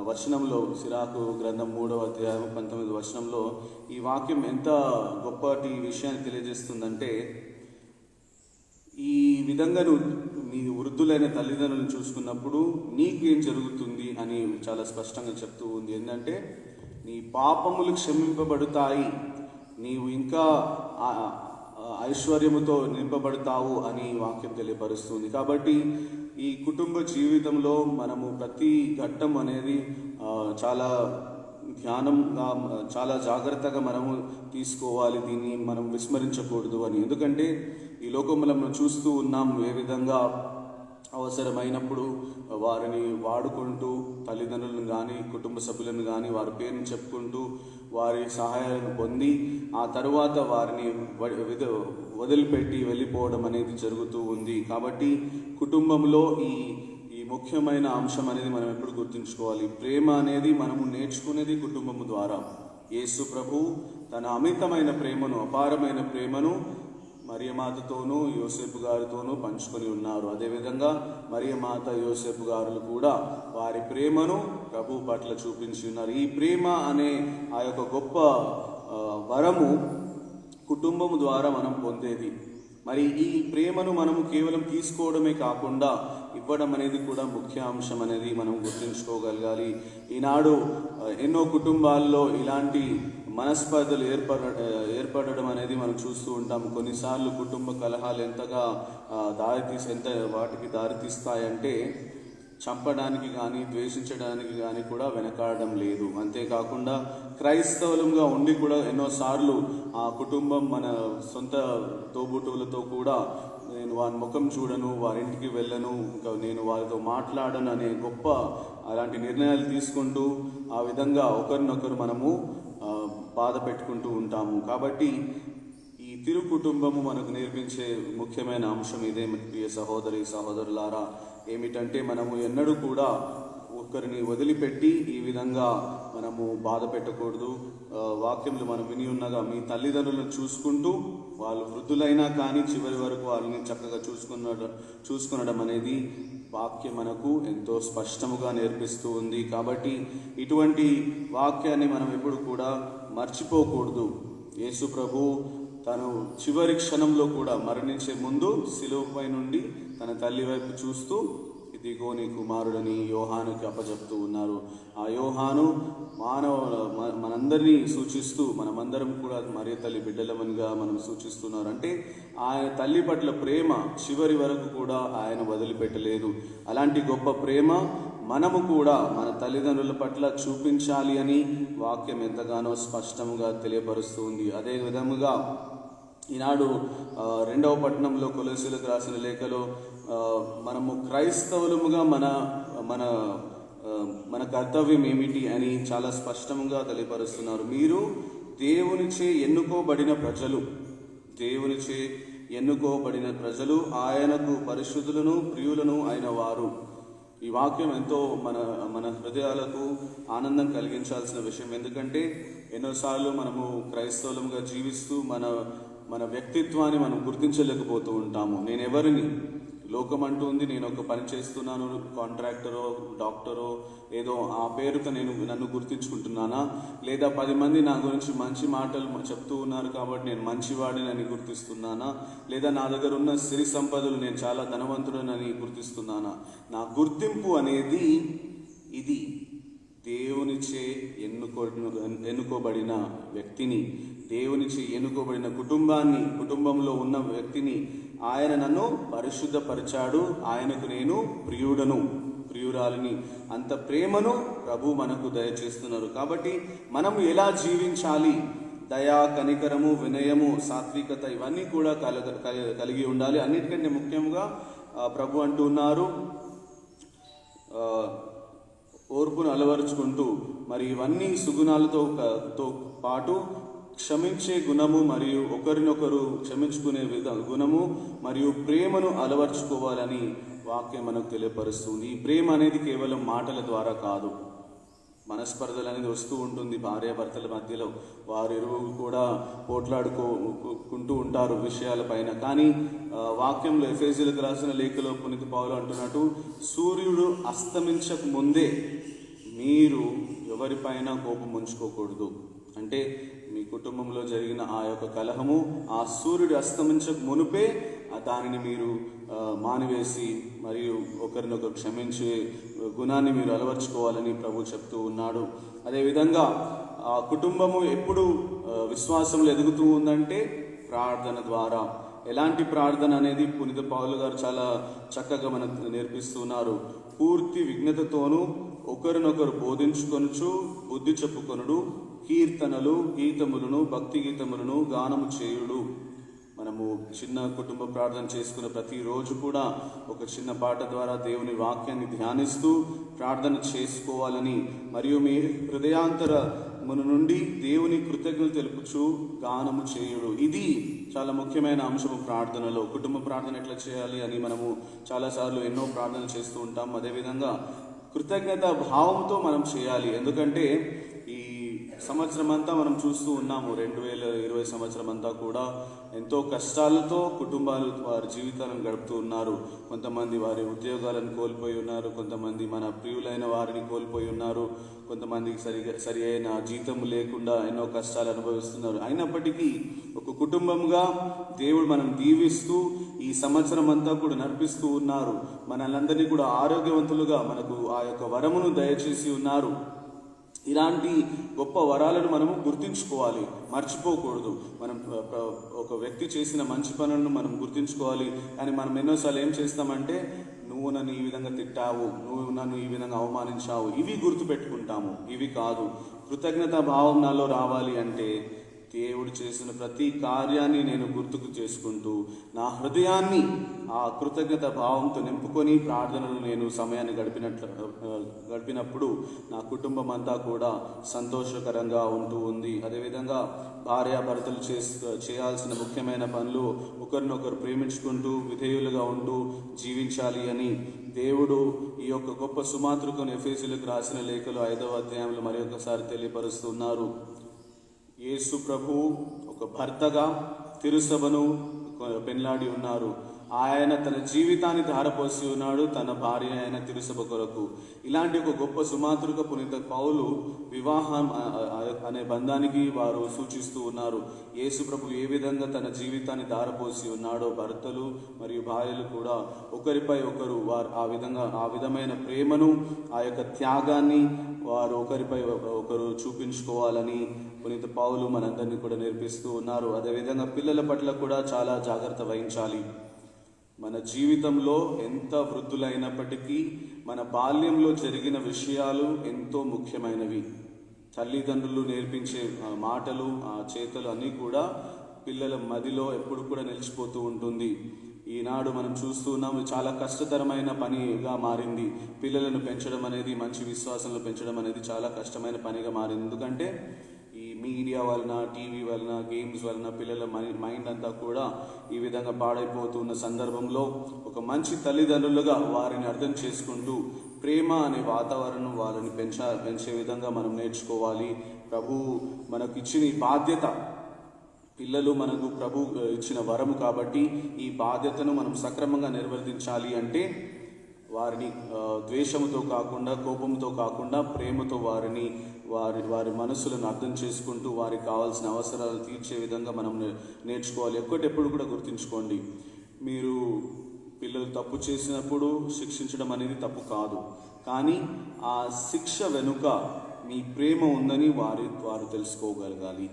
వచనంలో, సిరాకు గ్రంథం 3వ అధ్యాయం 19వ వచనంలో ఈ వాక్యం ఎంత గొప్పటి విషయాన్ని తెలియజేస్తుందంటే, ఈ విధంగా నీ వృద్ధులైన తల్లిదండ్రులను చూసుకున్నప్పుడు నీకు ఏం జరుగుతుంది అని చాలా స్పష్టంగా చెప్తూ ఉంది. ఏంటంటే, నీ పాపములు క్షమింపబడతాయి, నీవు ఇంకా ఐశ్వర్యముతో నింపబడతావు అని వాక్యం తెలియపరుస్తుంది. కాబట్టి ఈ కుటుంబ జీవితంలో మనము ప్రతి ఘట్టం అనేది చాలా ధ్యానంగా, చాలా జాగ్రత్తగా మనము తీసుకోవాలి. దీన్ని మనం విస్మరించకూడదు అని. ఎందుకంటే ఈ లోకంలో మనం చూస్తూ ఉన్నాం, ఏ విధంగా అవసరమైనప్పుడు వారిని వాడుకుంటూ, తల్లిదండ్రులను కానీ కుటుంబ సభ్యులను కానీ వారి పేరుని చెప్పుకుంటూ వారి సహాయాలను పొంది ఆ తరువాత వారిని వదిలిపెట్టి వెళ్ళిపోవడం అనేది జరుగుతూ ఉంది. కాబట్టి కుటుంబంలో ఈ ముఖ్యమైన అంశం అనేది మనం ఎప్పుడు గుర్తుంచుకోవాలి. ప్రేమ అనేది మనము నేర్చుకునేది కుటుంబము ద్వారా. యేసు ప్రభు తన అమితమైన ప్రేమను, అపారమైన ప్రేమను మరియమాతతోనూ యోసేపు గారితోనూ పంచుకొని ఉన్నారు. అదేవిధంగా మరియమాత యోసేపు గారులు కూడా వారి ప్రేమను ప్రభు పట్ల చూపించి ఉన్నారు. ఈ ప్రేమ అనే ఆ యొక్క గొప్ప వరము కుటుంబము ద్వారా మనం పొందేది. మరి ఈ ప్రేమను మనము కేవలం తీసుకోవడమే కాకుండా ఇవ్వడం అనేది కూడా ముఖ్య అంశం అనేది మనం గుర్తుంచుకోగలగాలి. ఈనాడు ఎన్నో కుటుంబాల్లో ఇలాంటి మనస్పర్ధలు ఏర్పడడం అనేది మనం చూస్తూ ఉంటాం. కొన్నిసార్లు కుటుంబ కలహాలు ఎంతగా వాటికి దారితీస్తాయంటే చంపడానికి కానీ ద్వేషించడానికి కానీ కూడా వెనకాడడం లేదు. అంతేకాకుండా క్రైస్తవులంగా ఉండి కూడా ఎన్నోసార్లు ఆ కుటుంబం మన సొంత తోబుట్టువులతో కూడా నేను వారి ముఖం చూడను, వారింటికి వెళ్ళను, ఇంకా నేను వారితో మాట్లాడను అనే గొప్ప అలాంటి నిర్ణయాలు తీసుకుంటూ ఆ విధంగా ఒకరినొకరు మనము బాధ పెట్టుకుంటూ ఉంటాము. కాబట్టి ఈ తిరు కుటుంబము మనకు నేర్పించే ముఖ్యమైన అంశం ఇదే ప్రియ సహోదరులారా. ఏమిటంటే, మనము ఎన్నడూ కూడా ఒకరిని వదిలిపెట్టి ఈ విధంగా మనము బాధ పెట్టకూడదు. వాక్యంలో మనం విని ఉన్నగా, మీ తల్లిదండ్రులను చూసుకుంటూ వాళ్ళు వృద్ధులైనా కానీ చివరి వరకు వాళ్ళని చక్కగా చూసుకునడం అనేది వాక్యం మనకు ఎంతో స్పష్టముగా నేర్పిస్తూ ఉంది. కాబట్టి ఇటువంటి వాక్యాన్ని మనం ఎప్పుడు కూడా మర్చిపోకూడదు. యేసు ప్రభు తను చివరి క్షణంలో కూడా మరణించే ముందు శిలువపై నుండి తన తల్లి వైపు చూస్తూ, ఇదిగో నీ కుమారుడని యోహానుకి అప్పచెప్తూ ఉన్నారు. ఆ యోహాను మనందరినీ సూచిస్తూ, మనమందరం కూడా మరియ తల్లి బిడ్డలమనిగా మనం సూచిస్తున్నారు. అంటే ఆయన తల్లి పట్ల ప్రేమ చివరి వరకు కూడా ఆయన వదిలిపెట్టలేదు. అలాంటి గొప్ప ప్రేమ మనము కూడా మన తల్లిదండ్రుల పట్ల చూపించాలి అని వాక్యం ఎంతగానో స్పష్టంగా తెలియపరుస్తుంది. అదే విధముగా ఈనాడు 2వ పట్టణంలో కొలొస్సీయులకు రాసిన లేఖలో మనము క్రైస్తవులముగా మన మన మన కర్తవ్యం ఏమిటి అని చాలా స్పష్టంగా తెలియపరుస్తున్నారు. మీరు దేవునిచే ఎన్నుకోబడిన ప్రజలు, దేవునిచే ఎన్నుకోబడిన ప్రజలు, ఆయనకు పరిశుద్ధులను ప్రియులను అయిన వారు. ఈ వాక్యం ఎంతో మన హృదయాలకు ఆనందం కలిగించాల్సిన విషయం. ఎందుకంటే ఎన్నోసార్లు మనము క్రైస్తవులుగా జీవిస్తూ మన వ్యక్తిత్వాన్ని మనం గుర్తించలేకపోతూ ఉంటాము. నేను ఎవరిని? లోకం అంటుంది నేను ఒక పని చేస్తున్నాను, కాంట్రాక్టరో డాక్టరో ఏదో ఆ పేరుతో నన్ను గుర్తించుకుంటున్నానా, లేదా 10 మంది నా గురించి మంచి మాటలు చెప్తూ ఉన్నారు కాబట్టి నేను మంచివాడినని గుర్తిస్తున్నానా, లేదా నా దగ్గర ఉన్న సిరి సంపదలు నేను చాలా ధనవంతుడనని గుర్తిస్తున్నానా? నా గుర్తింపు అనేది ఇది దేవునిచే ఎన్నుకోబడిన వ్యక్తిని, దేవునిచే ఎన్నుకోబడిన కుటుంబంలో ఉన్న వ్యక్తిని ఆయన నన్ను పరిశుద్ధపరిచాడు, ఆయనకు నేను ప్రియురాలిని. అంత ప్రేమను ప్రభు మనకు దయచేస్తున్నారు. కాబట్టి మనము ఎలా జీవించాలి? దయా, కనికరము, వినయము, సాత్వికత ఇవన్నీ కూడా కలిగి ఉండాలి. అన్నిటికంటే ముఖ్యంగా ప్రభు అంటున్నారు, ఓర్పును అలవరుచుకుంటూ మరి ఇవన్నీ సుగుణాలతో పాటు క్షమించే గుణము మరియు ఒకరినొకరు క్షమించుకునే గుణము మరియు ప్రేమను అలవర్చుకోవాలని వాక్యం మనకు తెలియపరుస్తుంది. ఈ ప్రేమ అనేది కేవలం మాటల ద్వారా కాదు. మనస్పర్ధలు అనేది వస్తూ ఉంటుంది భార్యాభర్తల మధ్యలో, వారిరువురు కూడా పోట్లాడుకుంటూ ఉంటారు విషయాలపైన. కానీ వాక్యంలో ఎఫెసీయులకు రాసిన లేఖలో పునీత పౌలు అంటున్నట్టు, సూర్యుడు అస్తమించక ముందే మీరు ఎవరిపైన కోపం ఉంచుకోకూడదు. అంటే మీ కుటుంబంలో జరిగిన ఆ యొక్క కలహము ఆ సూర్యుడు అస్తమించక మునుపే దానిని మీరు మానివేసి మరియు ఒకరినొకరు క్షమించే గుణాన్ని మీరు అలవర్చుకోవాలని ప్రభు చెప్తూ ఉన్నాడు. అదేవిధంగా ఆ కుటుంబము ఎప్పుడు విశ్వాసంలో ఎదుగుతూ ఉందంటే ప్రార్థన ద్వారా. ఎలాంటి ప్రార్థన అనేది పునీత పౌలు గారు చాలా చక్కగా మనకు నేర్పిస్తున్నారు. పూర్తి విజ్ఞతతోనూ ఒకరినొకరు బోధించుకొనుచు బుద్ధి చెప్పుకొనుడు, కీర్తనలు, గీతములను, భక్తి గీతములను గానము చేయుడు. మనము చిన్న కుటుంబ ప్రార్థన చేసుకున్న ప్రతిరోజు కూడా ఒక చిన్న పాట ద్వారా దేవుని వాక్యాన్ని ధ్యానిస్తూ ప్రార్థన చేసుకోవాలని, మరియు మీ హృదయాంతరమును నుండి దేవుని కృతజ్ఞతలు తెలుపుచు గానము చేయుడు. ఇది చాలా ముఖ్యమైన అంశము ప్రార్థనలో. కుటుంబ ప్రార్థన ఎట్లా చేయాలి అని మనము చాలాసార్లు ఎన్నో ప్రార్థనలు చేస్తూ ఉంటాం. అదేవిధంగా కృతజ్ఞత భావంతో మనం చేయాలి. ఎందుకంటే ఈ సంవత్సరం అంతా మనం చూస్తూ ఉన్నాము, 2020 సంవత్సరం అంతా కూడా ఎంతో కష్టాలతో కుటుంబాలు వారి జీవితాలను గడుపుతూ ఉన్నారు. కొంతమంది వారి ఉద్యోగాలను కోల్పోయి ఉన్నారు, కొంతమంది మన ప్రియులైన వారిని కోల్పోయి ఉన్నారు, కొంతమందికి సరి అయిన జీతం లేకుండా ఎన్నో కష్టాలు అనుభవిస్తున్నారు. అయినప్పటికీ ఒక కుటుంబంగా దేవుడు మనం దీవిస్తూ ఈ సంవత్సరం అంతా కూడా నడిపిస్తూ ఉన్నారు. మనల్ని కూడా ఆరోగ్యవంతులుగా మనకు ఆ యొక్క వరమును దయచేసి ఉన్నారు. ఇలాంటి గొప్ప వరాలను మనము గుర్తించుకోవాలి, మర్చిపోకూడదు. మనం ఒక వ్యక్తి చేసిన మంచి పనులను మనం గుర్తించుకోవాలి. కానీ మనం ఎన్నోసార్లు ఏం చేస్తామంటే, నువ్వు నన్ను ఈ విధంగా తిట్టావు, నువ్వు నన్ను ఈ విధంగా అవమానించావు, ఇవి గుర్తుపెట్టుకుంటాము. ఇవి కాదు. కృతజ్ఞతా భావం నాలో రావాలి అంటే దేవుడు చేసిన ప్రతి కార్యాన్ని నేను గుర్తుకు చేసుకుంటూ నా హృదయాన్ని ఆ కృతజ్ఞత భావంతో నింపుకొని ప్రార్థనలు నేను సమయాన్ని గడిపినప్పుడు నా కుటుంబం అంతా కూడా సంతోషకరంగా ఉంటూ ఉంది. అదేవిధంగా భార్యాభర్తలు చేయాల్సిన ముఖ్యమైన పనులు ఒకరినొకరు ప్రేమించుకుంటూ విధేయులుగా ఉంటూ జీవించాలి అని దేవుడు ఈ యొక్క గొప్ప సుమాతృకను ఎఫెసీయులకు రాసిన లేఖలో 5వ అధ్యాయంలో మరి ఒకసారి తెలియపరుస్తున్నారు. యేసు ప్రభు ఒక భర్తగా తిరుసభను పెళ్లాడి ఉన్నారు. ఆయన తన జీవితాన్ని ధారపోసి ఉన్నాడు తన భార్య అయిన తిరుసభ కొరకు. ఇలాంటి ఒక గొప్ప సుమాతృక పునీత పౌలు వివాహం అనే బంధానికి వారు సూచిస్తూ ఉన్నారు. యేసు ప్రభు ఏ విధంగా తన జీవితాన్ని ధారపోసి ఉన్నాడో భర్తలు మరియు భార్యలు కూడా ఒకరిపై ఒకరు వారు ఆ విధమైన ప్రేమను, ఆ యొక్క త్యాగాన్ని వారు ఒకరిపై ఒకరు చూపించుకోవాలని పునీత పౌలు మనందరినీ కూడా నేర్పిస్తూ ఉన్నారు. అదేవిధంగా పిల్లల పట్ల కూడా చాలా జాగ్రత్త వహించాలి. మన జీవితంలో ఎంత వృద్ధులైనప్పటికీ మన బాల్యంలో జరిగిన విషయాలు ఎంతో ముఖ్యమైనవి. తల్లిదండ్రులు నేర్పించే మాటలు, ఆ చేతలు అన్నీ కూడా పిల్లల మదిలో ఎప్పుడు కూడా నిలిచిపోతూ ఉంటుంది. ఈనాడు మనం చూస్తూ ఉన్నాం, చాలా కష్టతరమైన పనిగా మారింది. పిల్లలను పెంచడం అనేది, మంచి విశ్వాసంలో పెంచడం అనేది చాలా కష్టమైన పనిగా మారింది. ఎందుకంటే ఈ మీడియా వలన, టీవీ వలన, గేమ్స్ వలన పిల్లల మైండ్ అంతా కూడా ఈ విధంగా పాడైపోతున్న సందర్భంలో ఒక మంచి తల్లిదండ్రులుగా వారిని అర్థం చేసుకుంటూ ప్రేమ అనే వాతావరణం వాళ్ళని పెంచే విధంగా మనం నేర్చుకోవాలి. ప్రభువు మనకు ఇచ్చిన ఈ బాధ్యత, పిల్లలు మనకు ప్రభు ఇచ్చిన వరము కాబట్టి ఈ బాధ్యతను మనం సక్రమంగా నిర్వర్తించాలి. అంటే వారిని ద్వేషముతో కాకుండా, కోపంతో కాకుండా ప్రేమతో వారి మనసులను అర్థం చేసుకుంటూ వారికి కావాల్సిన అవసరాలు తీర్చే విధంగా మనం నేర్చుకోవాలి. ఎప్పుడు కూడా గుర్తుంచుకోండి, మీరు పిల్లలు తప్పు చేసినప్పుడు శిక్షించడం అనేది తప్పు కాదు, కానీ ఆ శిక్ష వెనుక మీ ప్రేమ ఉందని వారు తెలుసుకోగలగాలి.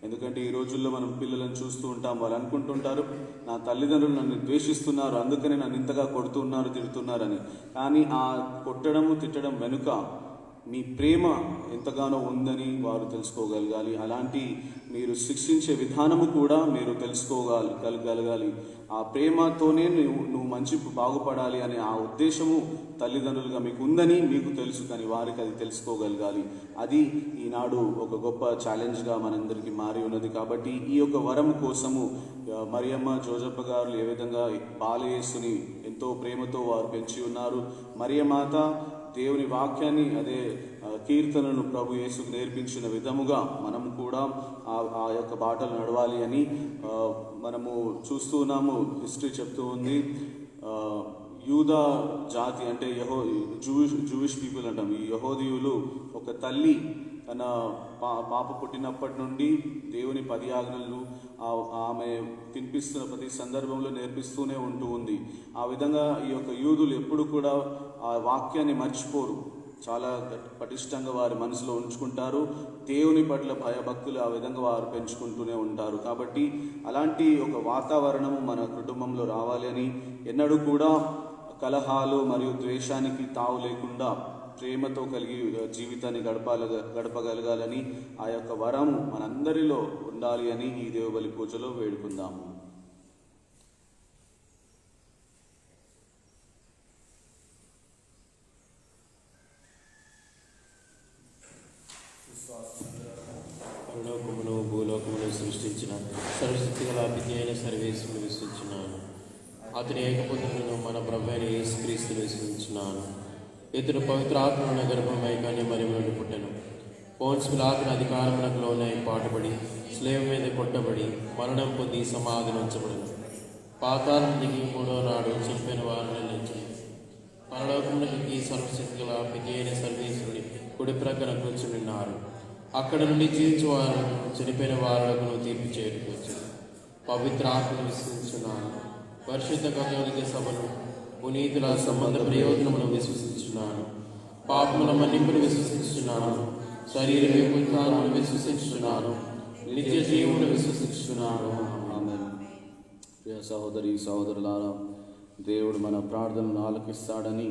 ఎందుకంటే ఈ రోజుల్లో మనం పిల్లలను చూస్తూ ఉంటాం, వాళ్ళు అనుకుంటుంటారు నా తల్లిదండ్రులు నన్ను ద్వేషిస్తున్నారు, అందుకనే నన్ను ఇంతగా కొడుతున్నారు, తిడుతున్నారని. కానీ ఆ కొట్టడము, తిట్టడం వెనుక మీ ప్రేమ ఎంతగానో ఉందని వారు తెలుసుకోగలగాలి. అలాంటి మీరు శిక్షించే విధానము కూడా మీరు తెలుసుకోగలగాలి. ఆ ప్రేమతోనే నువ్వు మంచి బాగుపడాలి అనే ఆ ఉద్దేశము తల్లిదండ్రులుగా మీకు ఉందని మీకు తెలుసు, కానీ వారికి అది తెలుసుకోగలగాలి. అది ఈనాడు ఒక గొప్ప ఛాలెంజ్గా మనందరికీ మారి ఉన్నది. కాబట్టి ఈ యొక్క వరం కోసము మరియమ్మ, జోజప్ప గారు ఏ విధంగా బాలయేసుని ఎంతో ప్రేమతో వారు పెంచి ఉన్నారు. మరియమాత దేవుని వాక్యాన్ని, అదే కీర్తనను ప్రభు యేసుకు నేర్పించిన విధముగా మనము కూడా ఆ యొక్క బాటలు నడవాలి అని మనము చూస్తూ ఉన్నాము. హిస్టరీ చెప్తూ ఉంది, యూదా జాతి అంటే జూయిష్ పీపుల్ అంటాం. ఈ యెహూదీయులు ఒక తల్లి తన పాప పుట్టినప్పటి నుండి దేవుని 10 ఆజ్ఞలను ఆమె తినిపిస్తున్న ప్రతి సందర్భంలో నేర్పిస్తూనే ఉంది. ఆ విధంగా ఈ యొక్క యూదులు ఎప్పుడు కూడా ఆ వాక్యాన్ని మర్చిపోరు, చాలా పటిష్టంగా వారి మనసులో ఉంచుకుంటారు. దేవుని పట్ల భయభక్తులు ఆ విధంగా వారు పెంచుకుంటూనే ఉంటారు. కాబట్టి అలాంటి ఒక వాతావరణము మన కుటుంబంలో రావాలి అని, ఎన్నడూ కూడా కలహాలు మరియు ద్వేషానికి తావు లేకుండా ప్రేమతో కలిగి జీవితాన్ని గడపగలగాలని, ఆ యొక్క వరము మనందరిలో ఉండాలి అని ఈ దేవబలి పూజలో వేడుకుందాము. పరలోకమును భూలోకమును సృష్టించిన సర్వశక్తి గల అతిథి అయిన సర్వేశ్వరుని విశ్వసించున్నాను. అతని ఏకపుత్రులను మన ప్రభు అయిన యేసుక్రీస్తును విశ్వసించున్నాను. ఇతడు పవిత్రాత్మను గర్భమై కానీ మరియమ్మ పుట్టెను. పోన్సు పిలాతుని అధికారమునకు లోనై పాటుపడి స్లేవ మీద కొట్టబడి మరణం పొంది సమాధిని ఉంచబడను. పాతాళం దిగి 3వ నాడు చంపిన వారిని లేచి పరలోకమునకి సర్వశక్తి గల అతిథి అయిన సర్వేశ్వరుని కుడి ప్రక్కన కూర్చున్నారు. అక్కడ నుండి జీవించే వారులను, చనిపోయిన వారులకు తీర్పు చేయడానికి వచ్చారు. పవిత్ర ఆత్మను విశ్వసించున్నాను. పరిశుద్ధ కథోలిక సభను, పునీతుల సంబంధ ప్రయోజనమును విశ్వసించున్నాను. పాపముల మన్నింపును విశ్వసించున్నాను. శరీర విపుల్తాలను విశ్వసించున్నాను. నిత్య జీవును విశ్వసించున్నాను. ఆమేన్. ప్రియ సహోదరి సహోదరులారా, దేవుడు మన ప్రార్థనను ఆలకిస్తాడని,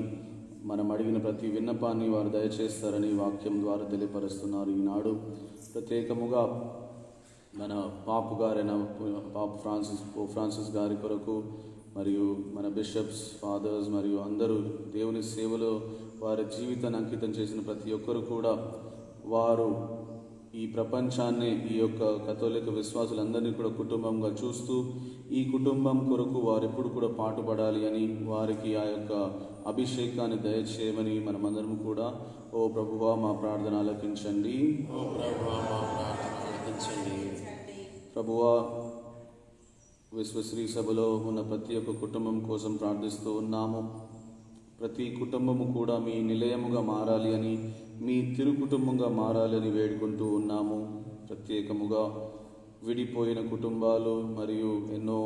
మనం అడిగిన ప్రతి విన్నపాన్ని వారు దయచేస్తారని వాక్యం ద్వారా తెలియపరుస్తున్నారు. ఈనాడు ప్రత్యేకముగా మన పాపు గారైన ఫ్రాన్సిస్ గారి కొరకు, మరియు మన బిషప్స్, ఫాదర్స్ మరియు అందరూ దేవుని సేవలో వారి జీవితాన్ని అంకితం చేసిన ప్రతి ఒక్కరు కూడా వారు ఈ ప్రపంచాన్ని, ఈ యొక్క కథోలిక విశ్వాసులందరినీ కూడా కుటుంబంగా చూస్తూ ఈ కుటుంబం కొరకు వారు ఎప్పుడు కూడా పాటుపడాలి అని, వారికి ఆ యొక్క అభిషేకాన్ని దయచేయమని మనమందరం కూడా ఓ ప్రభువా మా ప్రార్థన ఆలకించండి. ఓ ప్రభువా మా ప్రార్థన ఆలకించండి. ప్రభువా, విశ్వశ్రీ సభలో ఉన్న ప్రతి ఒక్క కుటుంబం కోసం ప్రార్థిస్తూ ఉన్నాము. ప్రతి కుటుంబము కూడా మీ నిలయముగా మారాలి అని, మీ తిరు కుటుంబంగా మారాలని వేడుకుంటూ ఉన్నాము. ప్రత్యేకముగా విడిపోయిన కుటుంబాలు మరియు ఎన్నో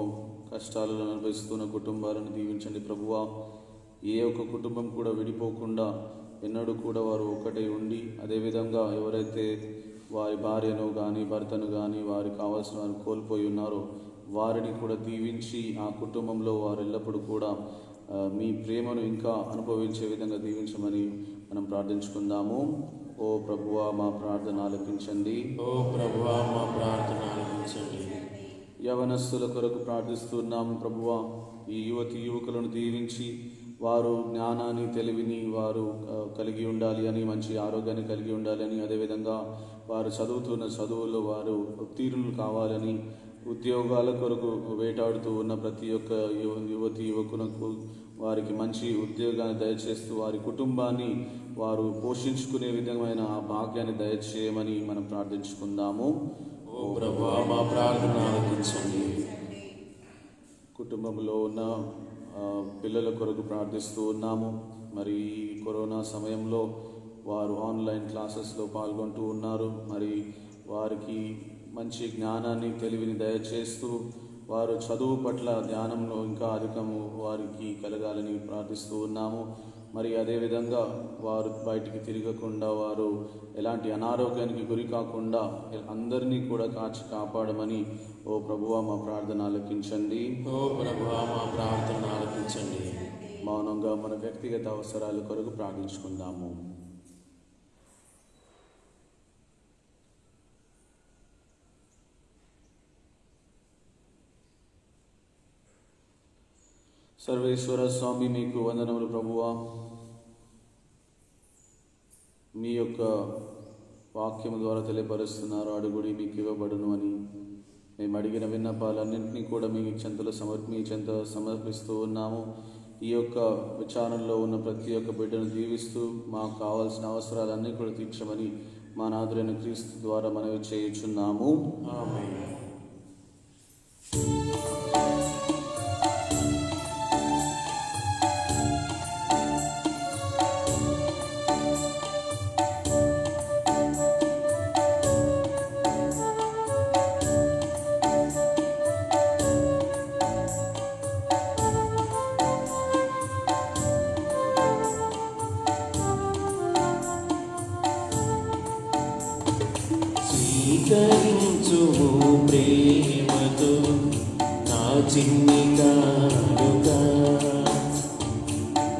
కష్టాలను అనుభవిస్తున్న కుటుంబాలను దీవించండి ప్రభువా. ఏ ఒక్క కుటుంబం కూడా విడిపోకుండా ఎన్నడూ కూడా వారు ఒక్కటే ఉండి, అదేవిధంగా ఎవరైతే వారి భార్యను కానీ భర్తను కానీ వారికి కావాల్సిన వారు కోల్పోయి ఉన్నారో వారిని కూడా దీవించి ఆ కుటుంబంలో వారు ఎల్లప్పుడూ కూడా మీ ప్రేమను ఇంకా అనుభవించే విధంగా దీవించమని మనం ప్రార్థించుకుందాము. ఓ ప్రభువా మా ప్రార్థన ఆలకించండి. ఓ ప్రభువా మా ప్రార్థన ఆలకించండి. యవనస్తుల కొరకు ప్రార్థిస్తున్నాము ప్రభువా. ఈ యువకులను దీవించి వారు జ్ఞానాన్ని తెలివిని వారు కలిగి ఉండాలి అని, మంచి ఆరోగ్యాన్ని కలిగి ఉండాలని, అదేవిధంగా వారు చదువుతున్న చదువుల్లో వారు ఉత్తీర్ణులు కావాలని, ఉద్యోగాల కొరకు వేటాడుతూ ఉన్న ప్రతి ఒక్క యువకులకు వారికి మంచి ఉద్యోగాన్ని దయచేస్తూ వారి కుటుంబాన్ని వారు పోషించుకునే విధమైన ఆ భాగ్యాన్ని దయచేయమని మనం ప్రార్థించుకుందాము. ఓ ప్రభువా మా ప్రార్థన ఆలకించండి. కుటుంబంలో ఉన్న పిల్లల కొరకు ప్రార్థిస్తూ ఉన్నాము. మరి ఈ కరోనా సమయంలో వారు ఆన్లైన్ క్లాసెస్లో పాల్గొంటూ ఉన్నారు. మరి వారికి మంచి జ్ఞానాన్ని తెలివిని దయచేస్తూ వారు చదువు పట్ల ధ్యానంలో ఇంకా అధికము వారికి కలగాలని ప్రార్థిస్తూ ఉన్నాము. మరి అదేవిధంగా వారు బయటికి తిరగకుండా, వారు ఎలాంటి అనారోగ్యానికి గురి కాకుండా అందరినీ కూడా కాపాడమని ఓ ప్రభువా మా ప్రార్థన ఆలకించండి. ఓ ప్రభువా మా ప్రార్థన ఆలకించండి. మౌనంగా మన వ్యక్తిగత అవసరాల కొరకు ప్రార్థించుకుందాము. సర్వేశ్వర స్వామి మీకు వందనములు ప్రభువా. మీ యొక్క వాక్యము ద్వారా తెలియపరుస్తున్నారు, అడుగుడి మీకు ఇవ్వబడును అని. మేము అడిగిన విన్నపాలన్నింటినీ కూడా మీ చెంతలో సమర్పిస్తూ ఉన్నాము. ఈ యొక్క విచారణలో ఉన్న ప్రతి ఒక్క బిడ్డను దీవిస్తూ మాకు కావాల్సిన అవసరాలన్నీ కూడా తీర్చమని మా నాథుడైన క్రీస్తు ద్వారా మనవి చేయుచున్నాము. ఆమేన్. స్వీకరించుము ప్రేమతో నా చిన్ని కానుక,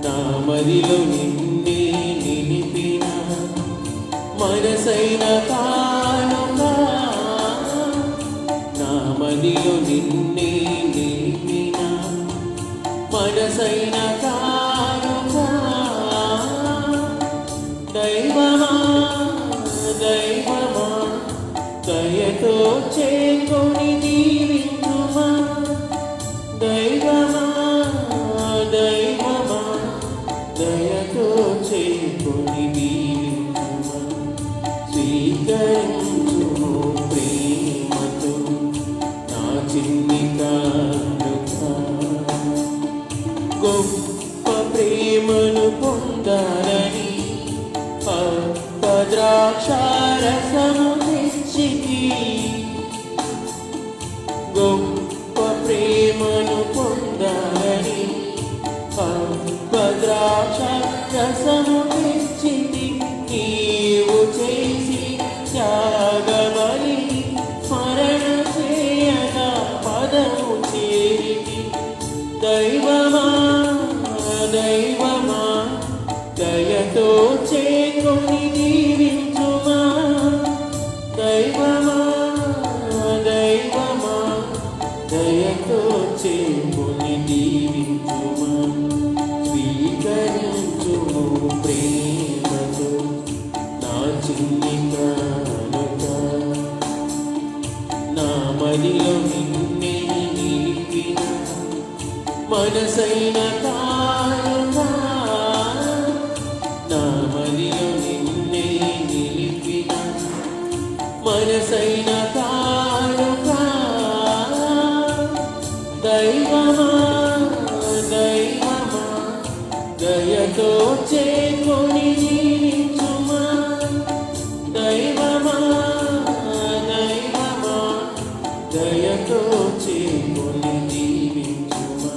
నా మదిలో నిన్నే నిలిపిన మనసైన కానుక, నా మదిలో నిన్నే నిలిపిన మనసైన కానుక. దైవమా దైవమా దయతో చేకొని దీవించుమా, దైవమా దైవమా దయతో చేకొని దీవించుమా. స్వీకరించుము ప్రేమతో నా చిన్ని కానుక, గొప్ప ప్రేమను పొందాలని ద్రాక్షారసము తెచ్చితి, గొప్ప ప్రేమను పొందాలని ద్రాక్షారసము తెచ్చితి. నీవు చేసి త్యాగబలి స్మరణ చేయగా పదము చేరితి. దైవమా దైవమా దయతో చేకొని దీవించుమా, దైవమా దైవమా దయతో చేకొని దీవించుమా. స్వీకరించుము ప్రేమతో నా చిన్ని కానుక, నా మదిలో నిన్నే నిలిపిన మనసైన కానుక, నా మదిలో నిన్నే నిలిపిన మనసైన కానుక. చేకొని జీవించుమా దైవమా దైవమా దయతో చేకొని జీవించుమా.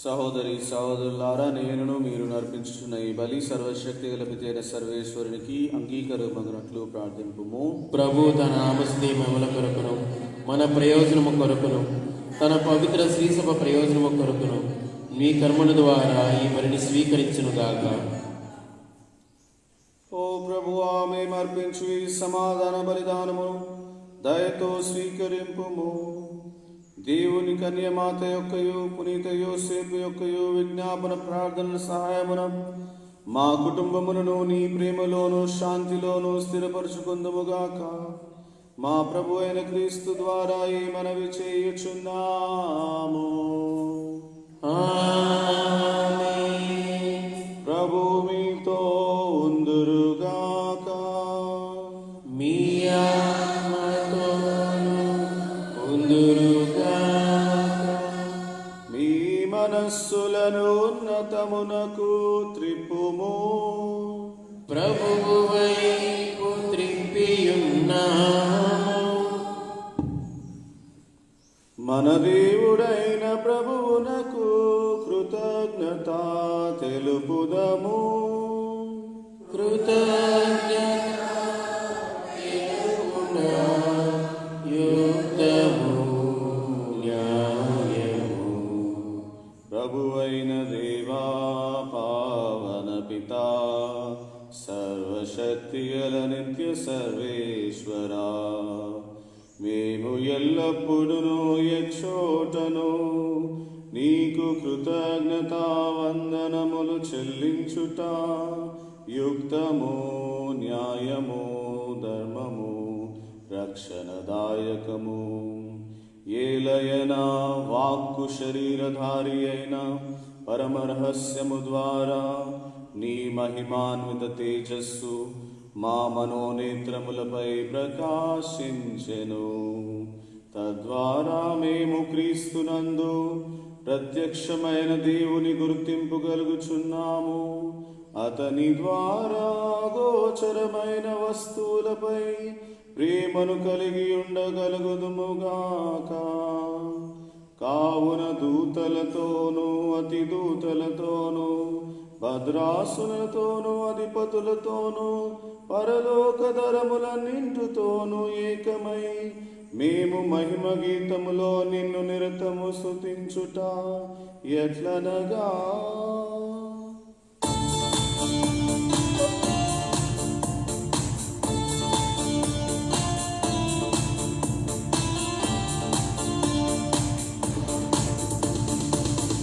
సహోదరి సహోదరులారా, నేనును మీరు నర్పించుచున్న ఈ బలి సర్వశక్తి గల పితైన సర్వేశ్వరునికి అంగీకారమగినట్లు ప్రార్థింపుము. ప్రభు తన ఆమస్తి మమల కొరకును మన ప్రయోజనము కొరకును తన పవిత్ర శ్రీసభ ప్రయోజనము కొరకును మీ కర్మల ద్వారా ఈ బలిని స్వీకరించునుగాక. ఓ ప్రభువా, మేము అర్పించు ఈ సమాధాన బలిదానమును దయతో స్వీకరింపుము. దేవుని కన్యమాత యొక్కయు పునీత యోసేపు యొక్కయు విజ్ఞాపన ప్రార్థన సహాయమున మా కుటుంబములను నీ ప్రేమలోను శాంతిలోను స్థిరపరచుకుందుముగాక. మా ప్రభు అయిన క్రీస్తు ద్వారా ఈ మనవి చేయుచున్నాము. ఆమేన్. ప్రభు మీతో ఉందురుగాక. మీ ఆత్మతోను ఉందురుగాక. మీ మనస్సులను ఉన్నతమునకు త్రిప్పుము. ప్రభువు వైపు త్రిప్పియున్నాము. మన దేవుడైన ప్రభువునకు కృతజ్ఞత తెలుపుదము. కృతజ్ఞత తెలుపునా యుక్తము న్యాయము. ప్రభువైన దేవా, పావన పితా, సర్వశక్తిగల నిత్య సర్వేశ్వరా, మేము ఎల్లప్పుడూ ఎచ్చోటను నీకు కృతజ్ఞతా వందనములు చెల్లించుట యుక్తము న్యాయము ధర్మము రక్షణదాయకము. ఏలయనా వాక్కు శరీరధారి అయిన పరమరహస్యము ద్వారా నీ మహిమాన్విత తేజస్సు మా మనోనేత్రములపై ప్రకాశించెను. తద్వారా మేము క్రీస్తునందు ప్రత్యక్షమైన దేవుని గుర్తింపుగలుగుచున్నాము. అతని ద్వారా గోచరమైన వస్తువులపై ప్రేమను కలిగి ఉండగలుగుదుముగాక. కావున దూతలతోనూ అతి దూతలతోనూ భద్రాసులతోనూ అధిపతులతోనూ పరలోక ధరములన్నింటితోనూ ఏకమై మేము మహిమ గీతములో నిన్ను నిరతము స్తుతించుట ఎట్లనగా,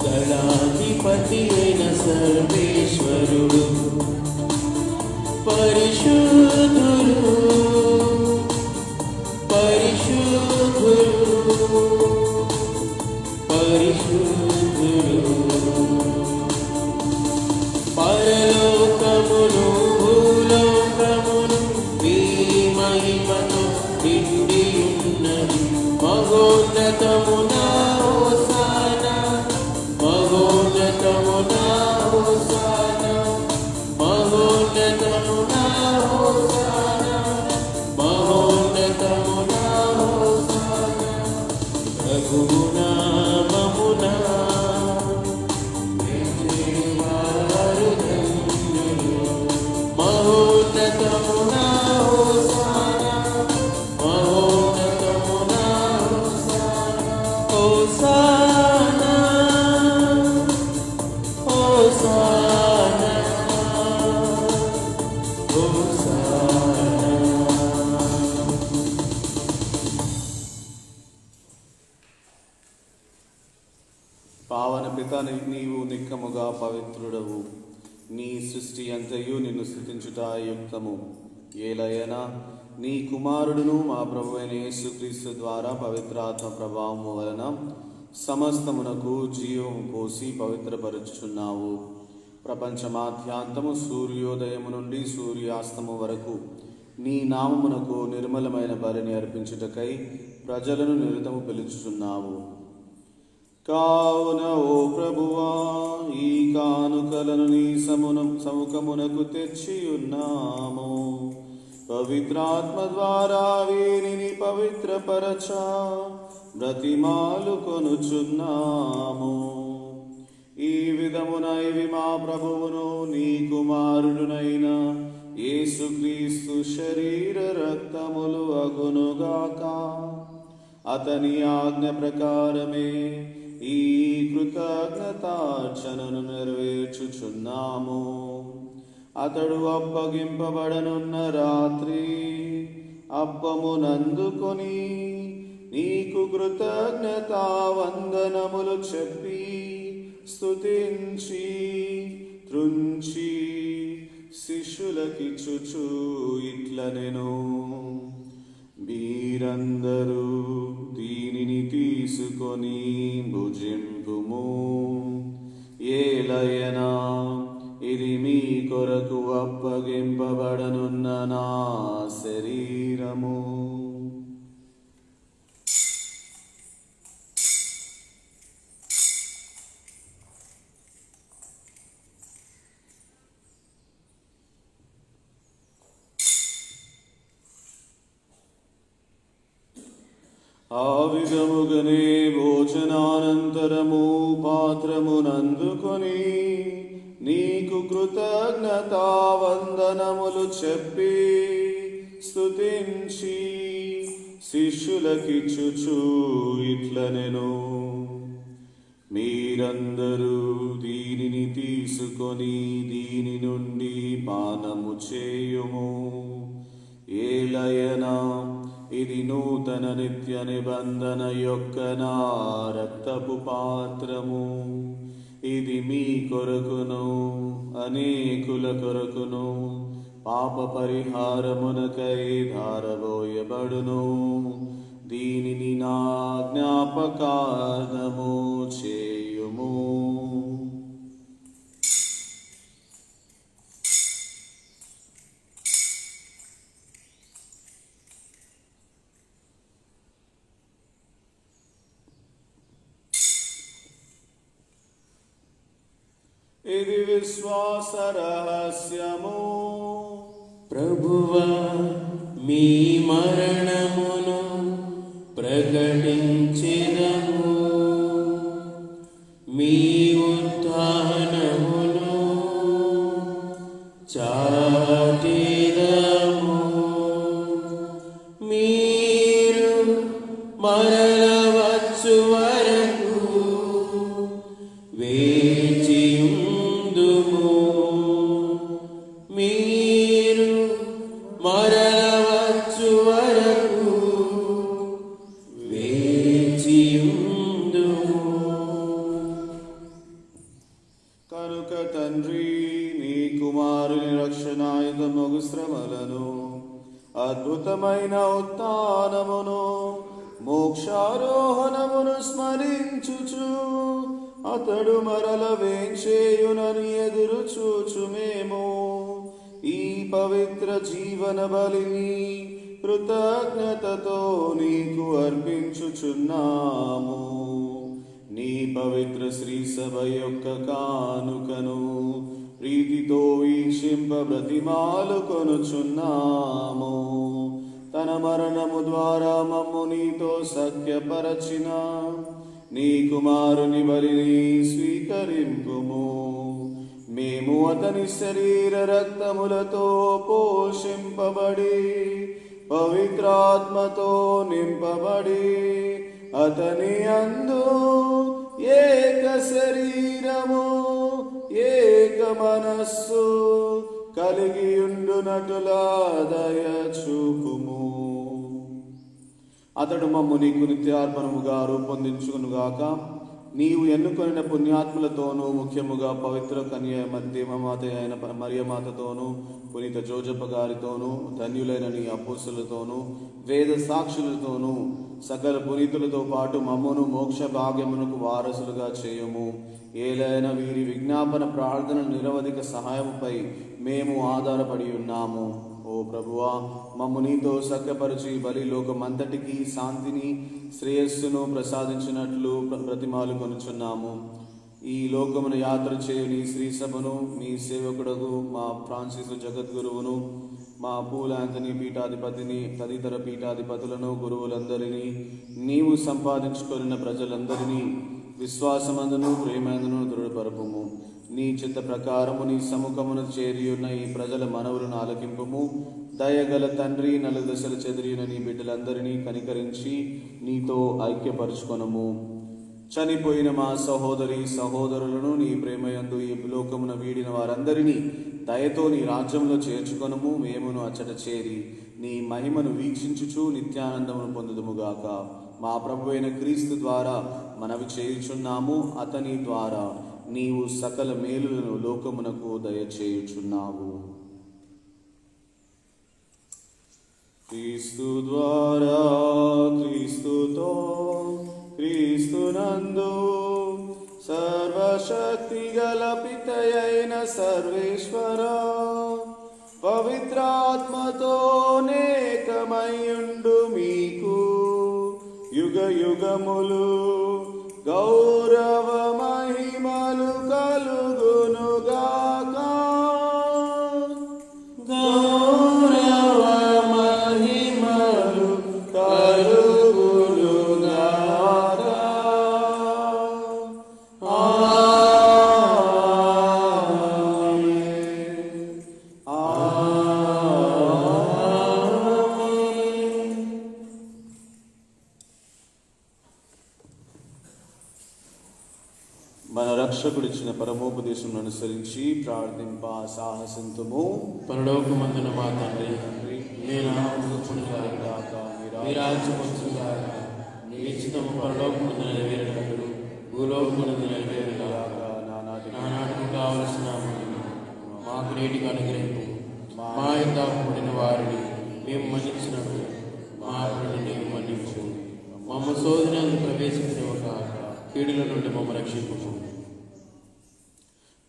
గణాధిపతి అయిన సర్వేశ్వరుడు పరిశుద్ధుడు పరిశుద్ధుడు పరిశుద్ధుడు. పరలోకమును భూలోకమును మీ మహిమతో నిండియున్నది. మహోన్నతమునా హోసానా మహోన్నతమునా హోసానా మహోన్నతమునా హోసానా మహోన్నతమునా హోసానా. ప్రభువు నామమునా విజయవారు ధన్యులు. మహోన్నతమునా హోసానా మహోన్నతమునా హోసానా హోసానా హోసానా. పావన పిత, నీవు నిక్కముగా పవిత్రుడవు. నీ సృష్టి అంతయు నిన్ను స్తుతించుట యుక్తము. ఏలయనా నీ కుమారుడును మా ప్రభువైన యేసుక్రీస్తు ద్వారా పవిత్రాత్మ ప్రభావము వలన సమస్తమునకు జీవము పోసి పవిత్రపరుచుచున్నావు. ప్రపంచమాద్యాంతము సూర్యోదయము నుండి సూర్యాస్తము వరకు నీ నామమునకు నిర్మలమైన బలిని అర్పించుటకై ప్రజలను నిరతము పిలుచుచున్నావు. కావున ఓ ప్రభువా, ఈ కానుకలను నీ సముఖమునకు తెచ్చియున్నాము. పవిత్రాత్మ ద్వారా వీరిని పవిత్రపరచ బ్రతిమాలు కొనుచున్నాము. ఈ విధమున ఇవి మా ప్రభువును నీ కుమారుడునైన యేసుక్రీస్తు శరీర రక్తములు అగునుగాక. అతని ఆజ్ఞ ప్రకారమే ఈ కృతజ్ఞతార్చనను నెరవేర్చుచున్నాము. అతడు అప్పగింపబడనున్న రాత్రి అప్పమునందుకొని నీకు కృతజ్ఞతా వందనములు చెప్పి స్తుతించి త్రుంచి శిష్యులకిచ్చుచు ఇట్లనెను: మీరందరూ దీనిని తీసుకొని భుజింపుము. ఏలయనా ఇది మీ కొరకు అప్పగింపబడనున్న నా శరీరము. ఆ విధముగనే భోజనానంతరము పాత్రమునందుకొని నీకు కృతజ్ఞతా వందనములు చెప్పి స్తుతించి శిష్యులకిచ్చుచు ఇట్లనెను: మీరందరూ దీనిని తీసుకొని దీని నుండి పానము చేయుము. ఏలయనా ఇది నూతన నిత్య నిబంధన యొక్క నా రక్తపు పాత్రము. ఇది మీ కొరకును అనేకుల కొరకును పాప పరిహారమునకై ధారబోయబడును. దీనిని నా జ్ఞాపకార్థము చేయుము. ఇది విశ్వాస రహస్యము. ప్రభువా, మీ మరణమును ప్రకటించెదము, మీ ఉత్థానమును చాటెదము. మీరు మరల వచ్చు వరకు వేచియుందుము. మీరు మరల వచ్చు వరకు వేచియుందుము. కనుక తండ్రి, నీ కుమారుని రక్షణాయుధమగు శ్రమలను, అద్భుతమైన ఉత్థానమును, మోక్షారోహణమును స్మరించుచు అతడు మరల వేంచేయునని ఎదురు చూచుమేమో ఈ పవిత్ర జీవన బలిని కృతజ్ఞతతో నీకు అర్పించుచున్నాము. నీ పవిత్ర శ్రీ సభ యొక్క కానుకను ప్రీతితో వీక్షింప బ్రతిమాలు కొనుచున్నాము. తన మరణము ద్వారా మమ్ము నీతో సఖ్యపరచిన నీ కుమారుని బలిని స్వీకరింపుము. మేము అతని శరీర రక్తములతో పోషింపబడి పవిత్రాత్మతో నింపబడి అతని అందు ఏక శరీరము ఏక మనస్సు కలిగియుండునటులా దయ చూపుము. అతడు మమ్ము నీకు నిత్యార్పణముగా రూపొందించుకునుగాక. నీవు ఎన్నుకొనిన పుణ్యాత్ములతోనూ, ముఖ్యముగా పవిత్ర కన్య దేవమాత అయిన మరియమాతతోనూ, పునీత జోజప్ప గారితోనూ, ధన్యులైన నీ అపోస్తలులతోనూ, వేద సాక్షులతోనూ, సకల పునీతులతో పాటు మమ్మును మోక్ష భాగ్యమునకు వారసులుగా చేయము. ఏలైన వీరి విజ్ఞాపన ప్రార్థన నిరవధిక సహాయముపై మేము ఆధారపడి ఉన్నాము. ఓ ఓ ప్రభువా, మమ్ము నీతో సఖ్యపరిచి బలి లోకమంతటికి శాంతిని శ్రేయస్సును ప్రసాదించినట్లు ప్రతిమాలు కొనుచున్నాము. ఈ లోకమున యాత్ర చేయు నీ శ్రీ సభను, మీ సేవకుడగు మా ఫ్రాన్సిస్ జగద్గురువును, మా పూల యాంథనీ పీఠాధిపతిని, తదితర పీఠాధిపతులను, గురువులందరినీ, నీవు సంపాదించుకొనిన ప్రజలందరినీ విశ్వాసమందును ప్రేమందును దృఢపరపుము. నీ చిత్త ప్రకారము నీ సముఖమును చేరియున్న ఈ ప్రజల మనవులను ఆలకింపుము. దయగల తండ్రి, నలుదశలు చెదిరియున్న నీ బిడ్డలందరినీ కనికరించి నీతో ఐక్యపరచుకొనము. చనిపోయిన మా సహోదరి సహోదరులను నీ ప్రేమయందు ఈ లోకమున వీడిన వారందరినీ దయతో నీ రాజ్యంలో చేర్చుకొనము. మేమును అచ్చట చేరి నీ మహిమను వీక్షించుచు నిత్యానందమును పొందుదుముగాక. మా ప్రభు అయిన క్రీస్తు ద్వారా మనవి చేయుచున్నాము. అతని ద్వారా నీవు సకల మేలులను లోకమునకు దయచేయుచున్నావు. క్రీస్తు ద్వారా, క్రీస్తుతో, క్రీస్తునందు సర్వశక్తి గల పితయైన సర్వేశ్వర పవిత్రాత్మతో నేకమయుండు మీకు యుగ యుగములు గౌరవ మహిమలు కలుగునుగాక. గౌరవ మహిమలు కలుగునుగాక. మన రక్షకుడిచ్చిన పరమోపదేశం అనుసరించి ప్రార్థింప సాహసింతుము. పరలోకమందున మా తండ్రి, మీ నామము గాక, మీ రాజ్యం వచ్చుగాక, మీ చిత్తము పరలోకమందు నెరవేరినట్లు భూలోకమందు నెరవేరుగాక. నానాటికి కావలసిన మాకు నేటికి అనుగ్రహింపు. మా యుద్ధ పుట్టిన వారిని మేము మన్నించినట్లు మా అప్పుడుని మన్నించు. మమ్మ శోధనను ప్రవేశించక కీడుల నుండి మమ్మ రక్షింపు.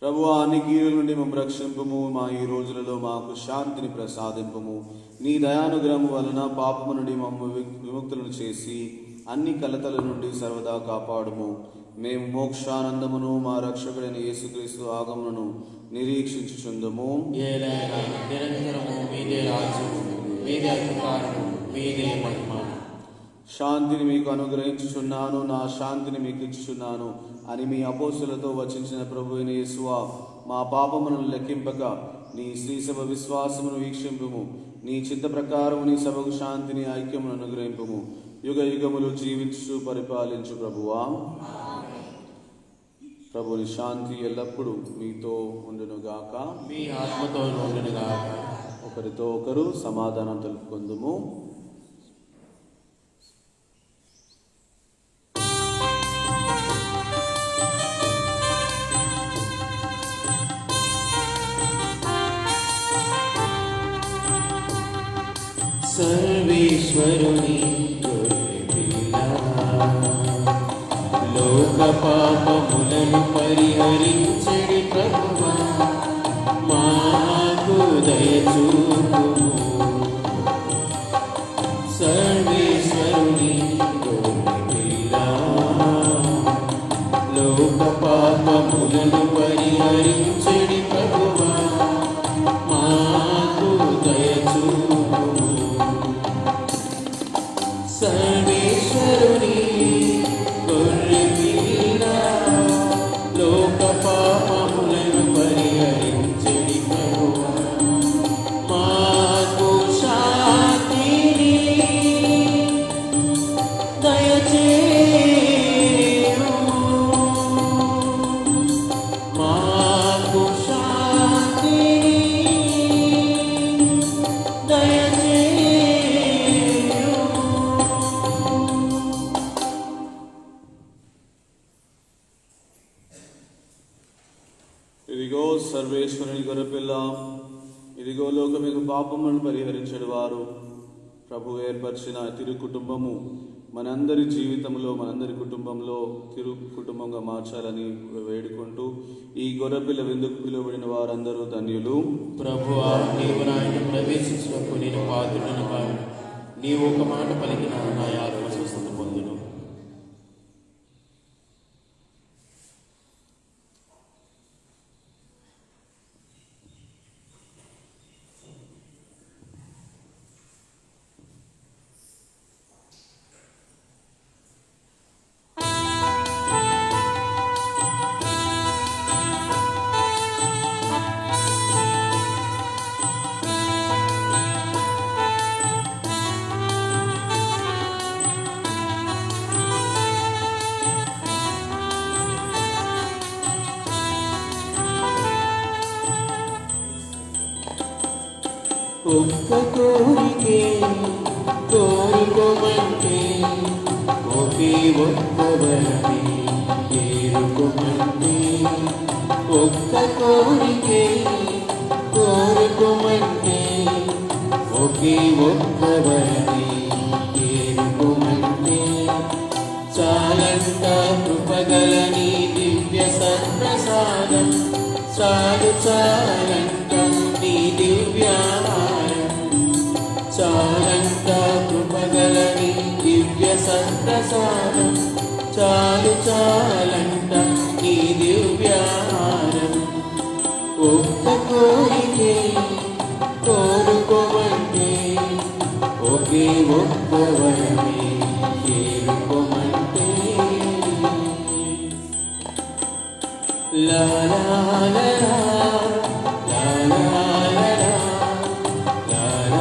ప్రభువా, అన్ని కీడుల నుండి మమ్మ రక్షింపుము. మా ఈ రోజులలో మాకు శాంతిని ప్రసాదింపుము. నీ దయానుగ్రహము వలన పాపము నుండి మమ్మ విముక్తులను చేసి అన్ని కలతల నుండి సర్వదా కాపాడుము. మేము మోక్షానందమును మా రక్షకుడైన యేసుక్రీస్తు ఆగమనను నిరీక్షించుచుందుము. నిరంతరము మీదే రాజ్యము, మీదే అధికారము, మీదే మహిమ. శాంతిని మీకు అనుగ్రహించుచున్నాను, నా శాంతిని మీకు ఇచ్చుచున్నాను అని మీ అపోస్తులతో వచించిన ప్రభువైన యేసువా, మా పాపములను లెక్కింపక నీ శ్రీసభ విశ్వాసమును వీక్షింపుము. నీ చిత్త ప్రకారము నీ సభకు శాంతిని, ఐక్యమును అనుగ్రహింపుము. యుగ యుగములు జీవించు పరిపాలించు ప్రభువా. ప్రభుని శాంతి ఎల్లప్పుడూ మీతో ఉండునుగాక, మీ ఆత్మతో ఉండునుగాక. ఒకరితో ఒకరు సమాధానం తెలుపుకుందుము. సర్వేశ్వరుని గొర్రెపిల్ల, లోక పాపములను పరిహరించడి ప్రభువా, మాకు దయచూపుము. సర్వేశ్వరుని గొర్రెపిల్ల, లోక పాపములను పరిహరించడి ప్రభువా, మాకు దయచూపుము. సర్వేశ్వరుని గొర్రెపిల్ల, లోక పాపములను పరిహరించడి ప్రభువా, మాకు శాంతిని దయచేయుము. మాకు శాంతిని ఇదిగో సర్వేశ్వరుని గొర్రెపిల్ల, ఇదిగో లోకం యొక్క పాపములను పరిహరించడు వారు. ప్రభు ఏర్పరిచిన తిరు కుటుంబము మనందరి జీవితంలో, మనందరి కుటుంబంలో తిరు కుటుంబంగా మార్చాలని వేడుకుంటూ, ఈ గొర్రెపిల్ల విందుకు పిలువబడిన వారందరూ ధన్యులు. ప్రభువా, నీవు నాయన ప్రవేశించినప్పుడు నేను పాత్రుడను కాను. నీవు ఒక మాట పలికిన నా ఆత్మ స్వస్థత పొందును. ఒక్క కోరికే కోరుకోమంటే, ఒకే ఒక్క వరమే చేరుకోమంటే, ఒక్క కోరికే కోరుకోమంటే, ఒకే ఒక్క వరమే చేరుకోమంటే, చాలంట కృపగల నీ దివ్య సత్ప్రసాదం, చాలు చాలంట నీ దివ్యాహారం, చాలంట కృపగల నీ దివ్య సత్ప్రసాదం, చాలు చాలంట నీ దివ్యాహారం. ఒక్క కోరికే కోరుకోమంటే, ఒకే ఒక్క వరమే చేరుకోమంటే. లా లా లా లా, లా లా లా లా, లా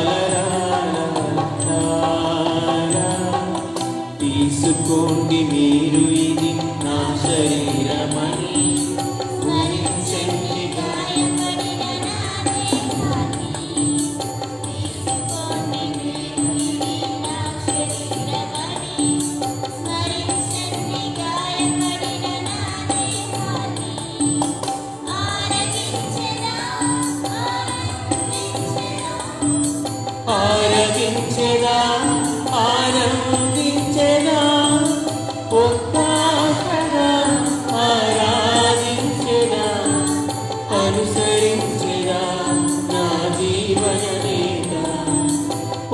లా లా లా లా. తీసుకోండి మీరు ఇది నా శరీరమని, భరించండి గాయపడిన నా దేహాన్ని. తీసుకోండి మీరు ఇది నా శరీరమని, భరించండి గాయపడిన నా దేహాన్ని. ఆరగించెదా ఆనందించెదా, ఒక్కాసగా ఆరాధించెదా, అనుసరించెదా నా జీవన నేత.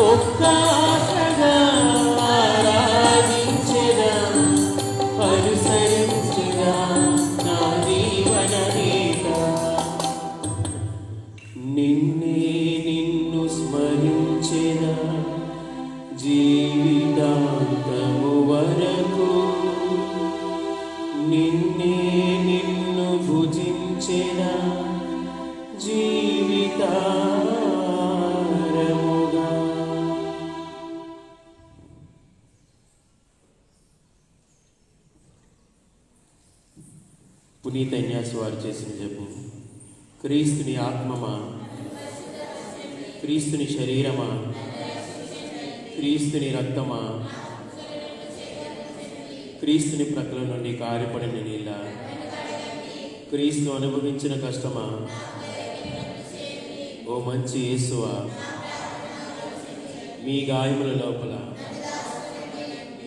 ఒక్కాసగా ఆరాధించెదా, అనుసరించెదా నా జీవన నేత. నిన్నే నిన్ను స్మరించెదా జీవితాంతము వరకు, నిన్నే నిన్ను భుజించెదా జీవితారముగా. పునీత ఇన్యాసు వారు చేసిన జపం. క్రీస్తుని ఆత్మమా, క్రీస్తుని శరీరమా, క్రీస్తుని రక్తమా, క్రీస్తుని ప్రక్కల నుండి కారిపడిన నీళ్ళ, క్రీస్తు అనుభవించిన కష్టమా, ఓ మంచి యేసువా, మీ గాయముల లోపల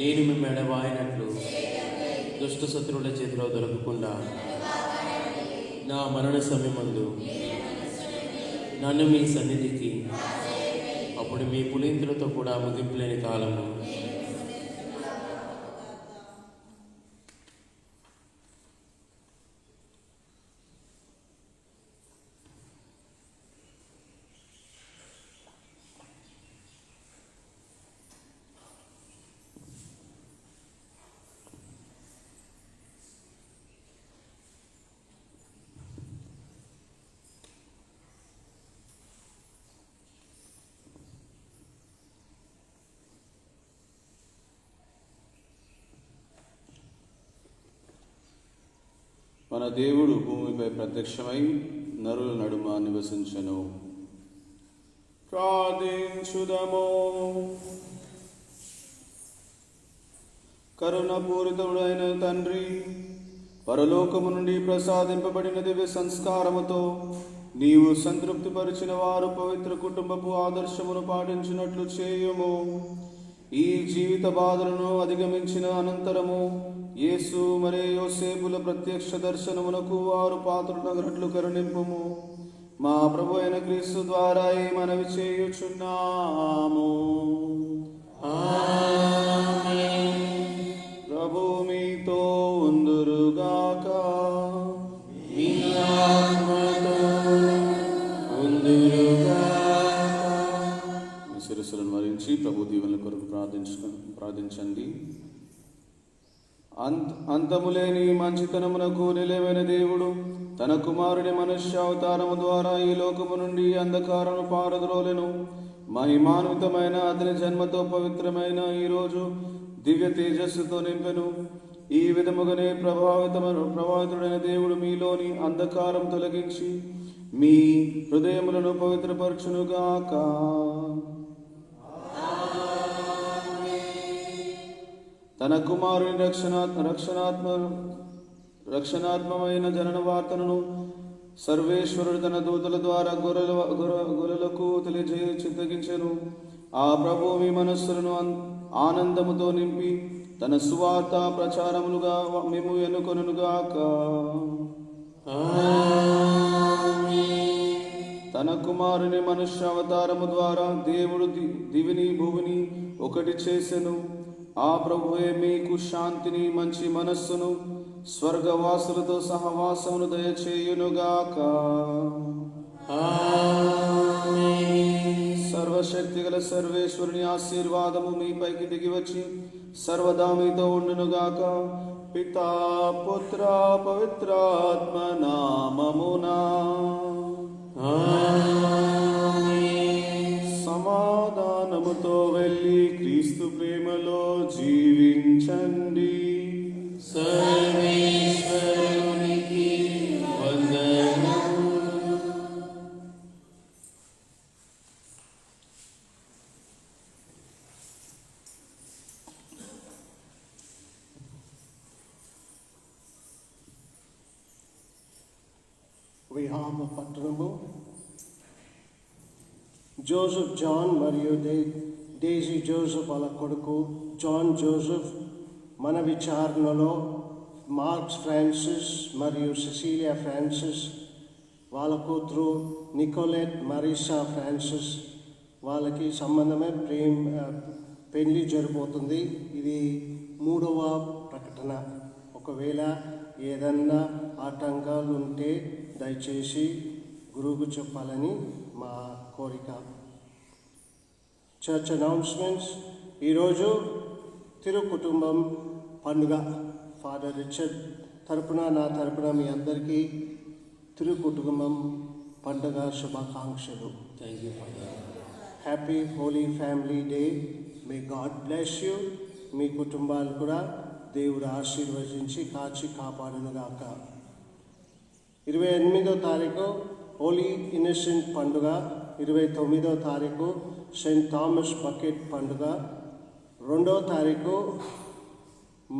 నేను మీ మెడవాయినట్లు దుష్ట శత్రువుల చేతిలో దొరకకుండా నా మరణ సమయమందు నన్ను మీ సన్నిధికి, అప్పుడు మీ పులింతులతో కూడా ముగింపులేని కాలము మన దేవుడు భూమిపై ప్రత్యక్షమై నరుల నడుమ నివసించెను. ప్రార్థించుదము. కరుణపూరితుడైన తండ్రి, పరలోకము నుండి ప్రసాదింపబడిన దివ్య సంస్కారముతో నీవు సంతృప్తిపరిచిన వారు పవిత్ర కుటుంబపు ఆదర్శమును పాటించినట్లు చేయుము. ఈ జీవిత బాధలను అధిగమించిన అనంతరము యేసు మరియు యోసేపుల ప్రత్యక్ష దర్శనమునకు వారు పాత్రులగునట్లు కరుణింపుము. మా ప్రభు అయిన క్రీస్తు ద్వారా ఈ మనవి చేయుచున్నాము. ప్రభు మీతో ఉందురుగాక. మీ ఆత్మతో ఉందురుగాక. మీ శిరస్సులను వరించి ప్రభు దీవెనల కొరకు ప్రార్థించండి. అంతములేని మంచితనమునకు నిలవైన దేవుడు తన కుమారుని మనుష్యావతారము ద్వారా ఈ లోకము నుండి అంధకారము పారద్రోలెను. మహిమాన్వితమైన అతని జన్మతో పవిత్రమైన ఈరోజు దివ్య తేజస్సుతో నింపెను. ఈ విధముగానే ప్రభావితుడైన దేవుడు మీలోని అంధకారం తొలగించి మీ హృదయములను పవిత్రపరచునుగాక. తన కుమారుని రక్షణాత్మమైన జనన వార్తను సర్వేశ్వరుడు తన దూతల ద్వారా గొర్రెలకు చిత్తగించెను. ఆ ప్రభు మీ మనస్సులను ఆనందముతో నింపి తన సువార్త ప్రచారములుగా మేము ఎన్నుకొనుగాక. తన కుమారుని మనుష్య అవతారము ద్వారా దేవుడు దివిని భూమిని ఒకటి చేసెను. ఆ ప్రభువే మీకు శాంతిని, మంచి మనస్సును, స్వర్గవాసులతో సహవాసమును దయచేయునుగాక. సర్వశక్తిగల సర్వేశ్వరుని ఆశీర్వాదము మీపైకి దిగివచ్చి సర్వదా మీతో ఉండునుగాక. పితా పుత్ర పవిత్రాత్మ నామమునా. సమాధానముతో వెళ్ళి క్రీస్తు ప్రేమలో జీవించండి. సర్వేశ్వరునికి వందనములు. విహామ పట్టణము జోసెఫ్ జాన్ మరియు డేజీ జోసెఫ్ వాళ్ళ కొడుకు జాన్ జోసెఫ్ మన విచారణలో మార్క్స్ ఫ్రాన్సిస్ మరియు సిసిలియా ఫ్రాన్సిస్, వాళ్ళ కూతురు నికోలెట్ మరీసా ఫ్రాన్సిస్, వాళ్ళకి సంబంధమే పెళ్లి జరిపోతుంది. ఇది 3వ ప్రకటన. ఒకవేళ ఏదన్నా ఆటంకాలు ఉంటే దయచేసి గురువుకు చెప్పాలని మా కోరిక. Church announcements. ఈరోజు తిరు కుటుంబం పండుగ. ఫాదర్ రిచర్డ్ తరపున, నా తరపున మీ అందరికీ తిరు కుటుంబం పండుగ శుభాకాంక్షలు. Thank you father. Happy holy family day. May God bless you. మీ కుటుంబాలు కూడా దేవుడు ఆశీర్వదించి కాచి కాపాడునుగాక. 28వ తారీఖు హోలీ ఇన్నసెంట్ పండుగ. 29వ తారీఖు సెయింట్ థామస్ బకెట్ పండుగ. 2వ తారీఖు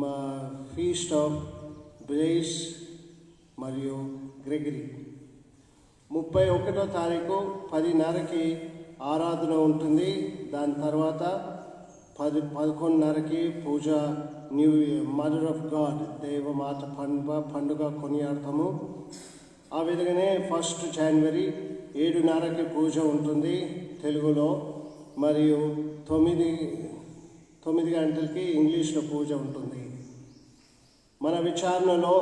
మా ఫీస్ట్ ఆఫ్ బ్లేస్ మరియు గ్రెగరీ. 31వ తారీఖు 10:30కి ఆరాధన ఉంటుంది. దాని తర్వాత 11:30కి పూజ, న్యూ మదర్ ఆఫ్ గాడ్, దేవమాత పండుగ కొనియాడతాము. ఆ విధంగానే 1 జనవరి 7:30కి పూజ ఉంటుంది తెలుగులో, మరియు 9 గంటలకి ఇంగ్లీష్లో పూజ ఉంటుంది. మన విచారణలో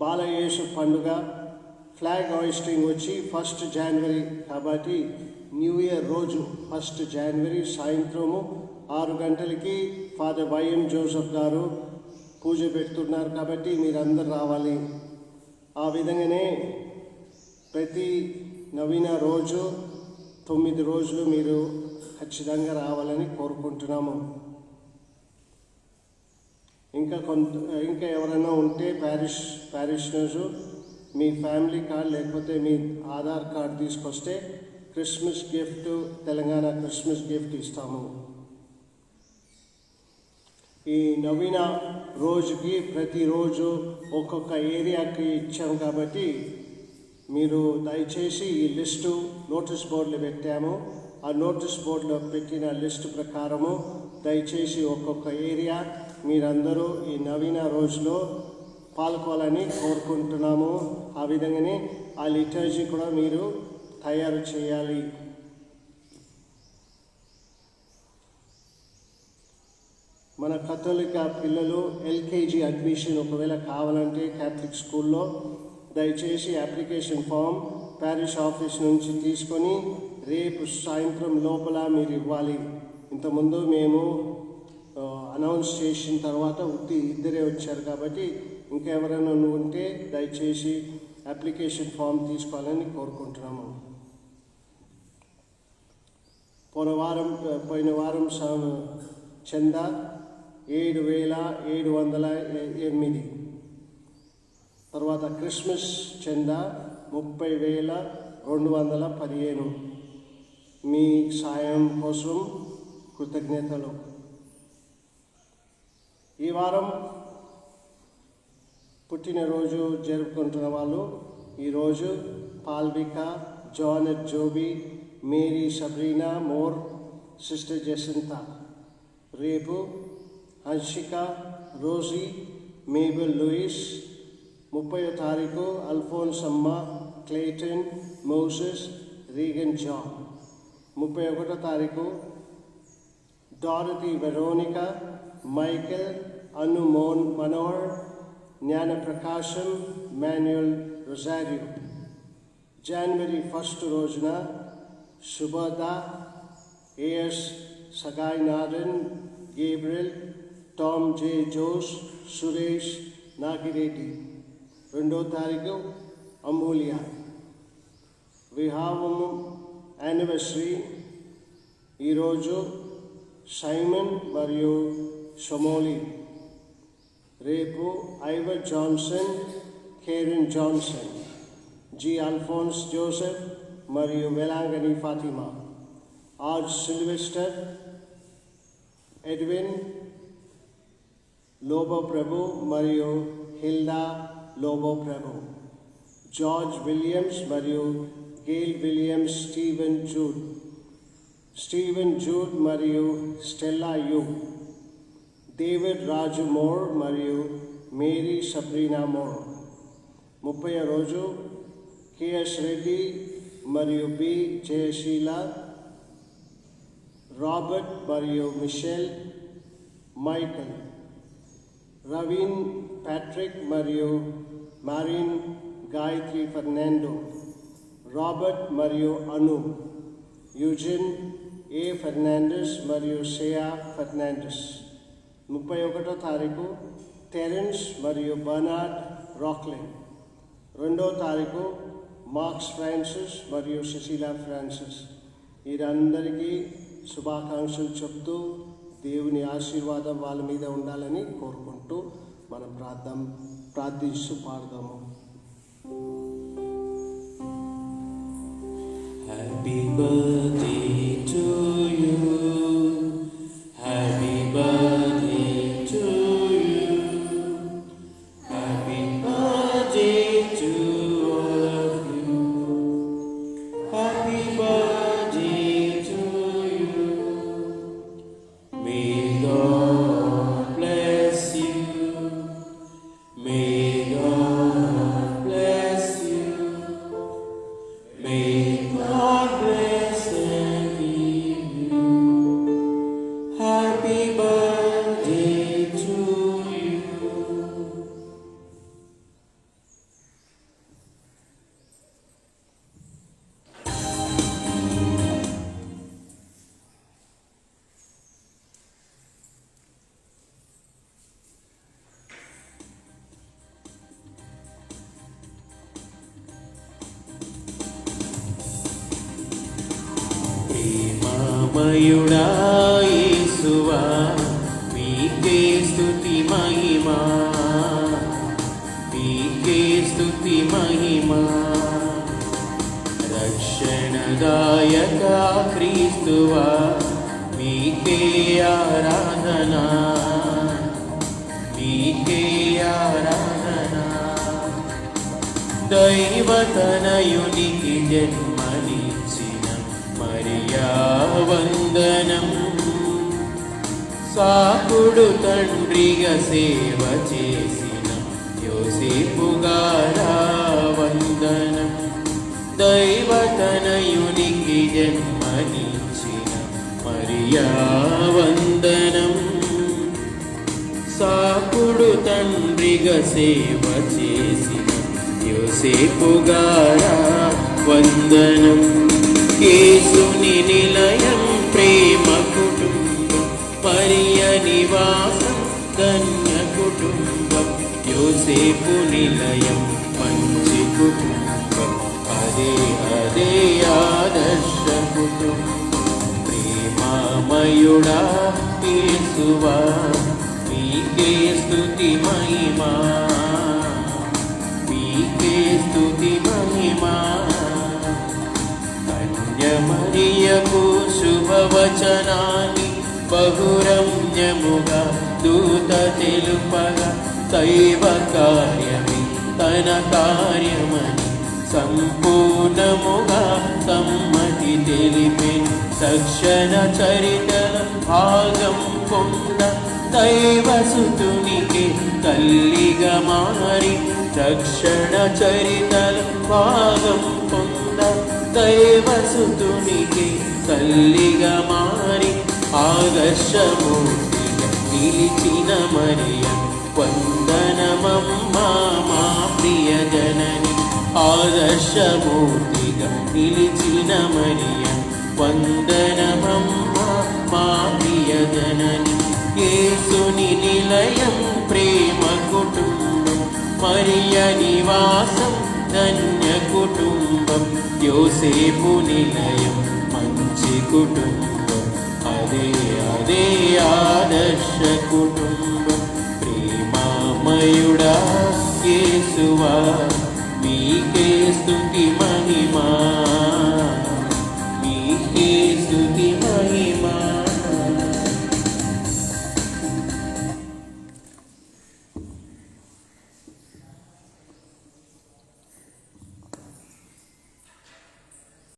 బాలయేసు పండుగ ఫ్లాగ్ హాయిస్టింగ్ వచ్చి 1 జనవరి కాబట్టి న్యూ ఇయర్ రోజు 1 జనవరి సాయంత్రము 6 గంటలకి ఫాదర్ వైఎం జోసెఫ్ గారు పూజ పెడుతున్నారు కాబట్టి మీరందరూ రావాలి. ఆ విధంగానే ప్రతి నవీన రోజు 9 రోజులు మీరు ఖచ్చితంగా రావాలని కోరుకుంటున్నాము. ఇంకా ఎవరైనా ఉంటే ప్యారిషనర్స్ మీ ఫ్యామిలీ కార్డ్ లేకపోతే మీ ఆధార్ కార్డ్ తీసుకొస్తే Christmas gift, Telangana Christmas gift ఇస్తాము. ఈ నవీన రోజుకి ప్రతిరోజు ఒక్కొక్క ఏరియాకి ఇచ్చాము కాబట్టి మీరు దయచేసి ఈ లిస్టు నోటీస్ బోర్డులో పెట్టాము. ఆ నోటీస్ బోర్డులో పెట్టిన లిస్టు ప్రకారము దయచేసి ఒక్కొక్క ఏరియా మీరందరూ ఈ నవీన రోజులో పాల్గొనాలని కోరుకుంటున్నాము. ఆ విధంగానే ఆ లిటర్జీ కూడా మీరు తయారు చేయాలి. మన కథోలిక పిల్లలు ఎల్కేజీ అడ్మిషన్ ఒకవేళ కావాలంటే క్యాథలిక్ స్కూల్లో దయచేసి అప్లికేషన్ ఫామ్ ప్యారిష్ ఆఫీస్ నుంచి తీసుకొని రేపు సాయంత్రం లోపల మీరు ఇవ్వాలి. ఇంతకుముందు మేము అనౌన్స్ చేసిన తర్వాత ఇద్దరే వచ్చారు కాబట్టి ఇంకెవరైనా ఉంటే దయచేసి అప్లికేషన్ ఫామ్ తీసుకోవాలని కోరుకుంటున్నాము. పోయిన వారం చందా 7,708. తర్వాత క్రిస్మస్ చందా 30,215. మీ సాయం కోసం కృతజ్ఞతలు. ఈ వారం పుట్టినరోజు జరుపుకుంటున్న వాళ్ళు ఈరోజు Palvika, Janet Joby, Mary Sabrina More, sister Jasantha. రేపు హన్షిక, రోజీ, మేబెల్ లూయిస్. 30వ తారీఖు అల్ఫోన్స్ అమ్మ, క్లేటన్, మోసెస్, రీగన్ జాన్. 31వ తారీఖు Dorothy Veronica, Michael, Anu Manohar, Gnana Prakasam, Manuel Rosario. జనవరి 1 రోజున Shubhada, A S Sagayanathan, Gabriel, Tom J Jose, Suresh Nagireddy. 2వ తారీఖు అమూల్య. వివాహము యానివర్సరీ ఈరోజు సైమన్ మరియు షమోలి. రేపు Ivor Johnson, Karen Johnson, G Alphonse Joseph మరియు వెలాంగని ఫాతిమా. ఆజ్ సిల్వెస్టర్, ఎడ్విన్ లోబో ప్రభు మరియు Hilda Lobo Prabhu. George Williams మరియు గేల్ విలియమ్స్, స్టీవెన్ జూడ్ మరియు Stella U. David Raju More మరియు మేరీ సబ్రీనా మోర్. 30వ రోజు కేఎస్ రెడ్డి మరియు బి జయశీల, రాబర్ట్ మరియు మిషెల్, మైకల్, రవీన్ ప్యాట్రిక్ మరియు మారిన్ గాయత్రి ఫెర్నాండో, రాబర్ట్ మరియు అను, యూజిన్ ఏ ఫెర్నాండెస్ మరియు షేయా ఫెర్నాండెస్. 31వ తారీఖు టెరెన్స్ మరియు బర్నార్డ్ రాక్లిన్. 2వ తారీఖు మార్క్స్ ఫ్రాన్సిస్ మరియు సుశీలా ఫ్రాన్సిస్. వీరందరికీ శుభాకాంక్షలు చెప్తూ దేవుని ఆశీర్వాదం వాళ్ళ మీద ఉండాలని కోరుకుంటూ మనం ప్రార్థిస్తూ పాడదాము. Happy birthday to you, happy birthday to you, happy birthday to all of you, happy birthday to you. May God bless you, may God bless you, may God bless and keep you. Happy birthday to you. ప్రేమమయుడా యేసువా, మీకే స్తుతి మహిమా, మీకే స్తుతి మహిమా. రక్షణదాయక క్రీస్తువా, మీకే ఆరాధనా, మీకే ఆరాధనా. దైవతనయునికి జన్మనిచ్చిన మరియా వందనం, సాకుడు తండ్రిగా సేవ చేసిన యోసేపు గారా వందనం. దైవతనయునికి జన్మనిచ్చిన మరియా వందనం. సాకుడు తండ్రిగా సేవ చేసిన యోసేపు గారా వందనం. యేసుని నిలయం ప్రేమ కుటుంబం, మరియ నివాసం ధన్య కుటుంబం. యోసేపు నిలయం మంచి కుటుంబం, అదే అదే ఆదర్శ కుటుంబం. ప్రేమామయుడా యేసువా, మీకే స్తుతి మహిమా, మీకే స్తుతి మహిమా. కన్యమరియకు శుభవచనాన్ని బహురమ్యముగా దూత తెలుపగా, దైవ కార్యమి తన కార్యమని సంపూర్ణముగా సమ్మతి తెలిపే. తక్షణ చరితల భాగం పొంద దైవసుతునికి తల్లిగా మారి, రక్షణ చరితల భాగం పొంద దైవసుతునికి తల్లిగా మారి, ఆదర్శమూర్తిగా నిలిచిన మరియ వందనమమ్మా మా ప్రియ జనని. ఆదర్శమూర్తిగా నిలిచిన మరియ వందనమమ్మా మా ప్రియ జనని. యేసుని నిలయం ప్రేమ కుటుంబం, మరియ నివాసం ధన్య కుటుంబం. యోసేపు నిలయం మంచి కుటుంబం, అదే అదే ఆదర్శ కుటుంబం.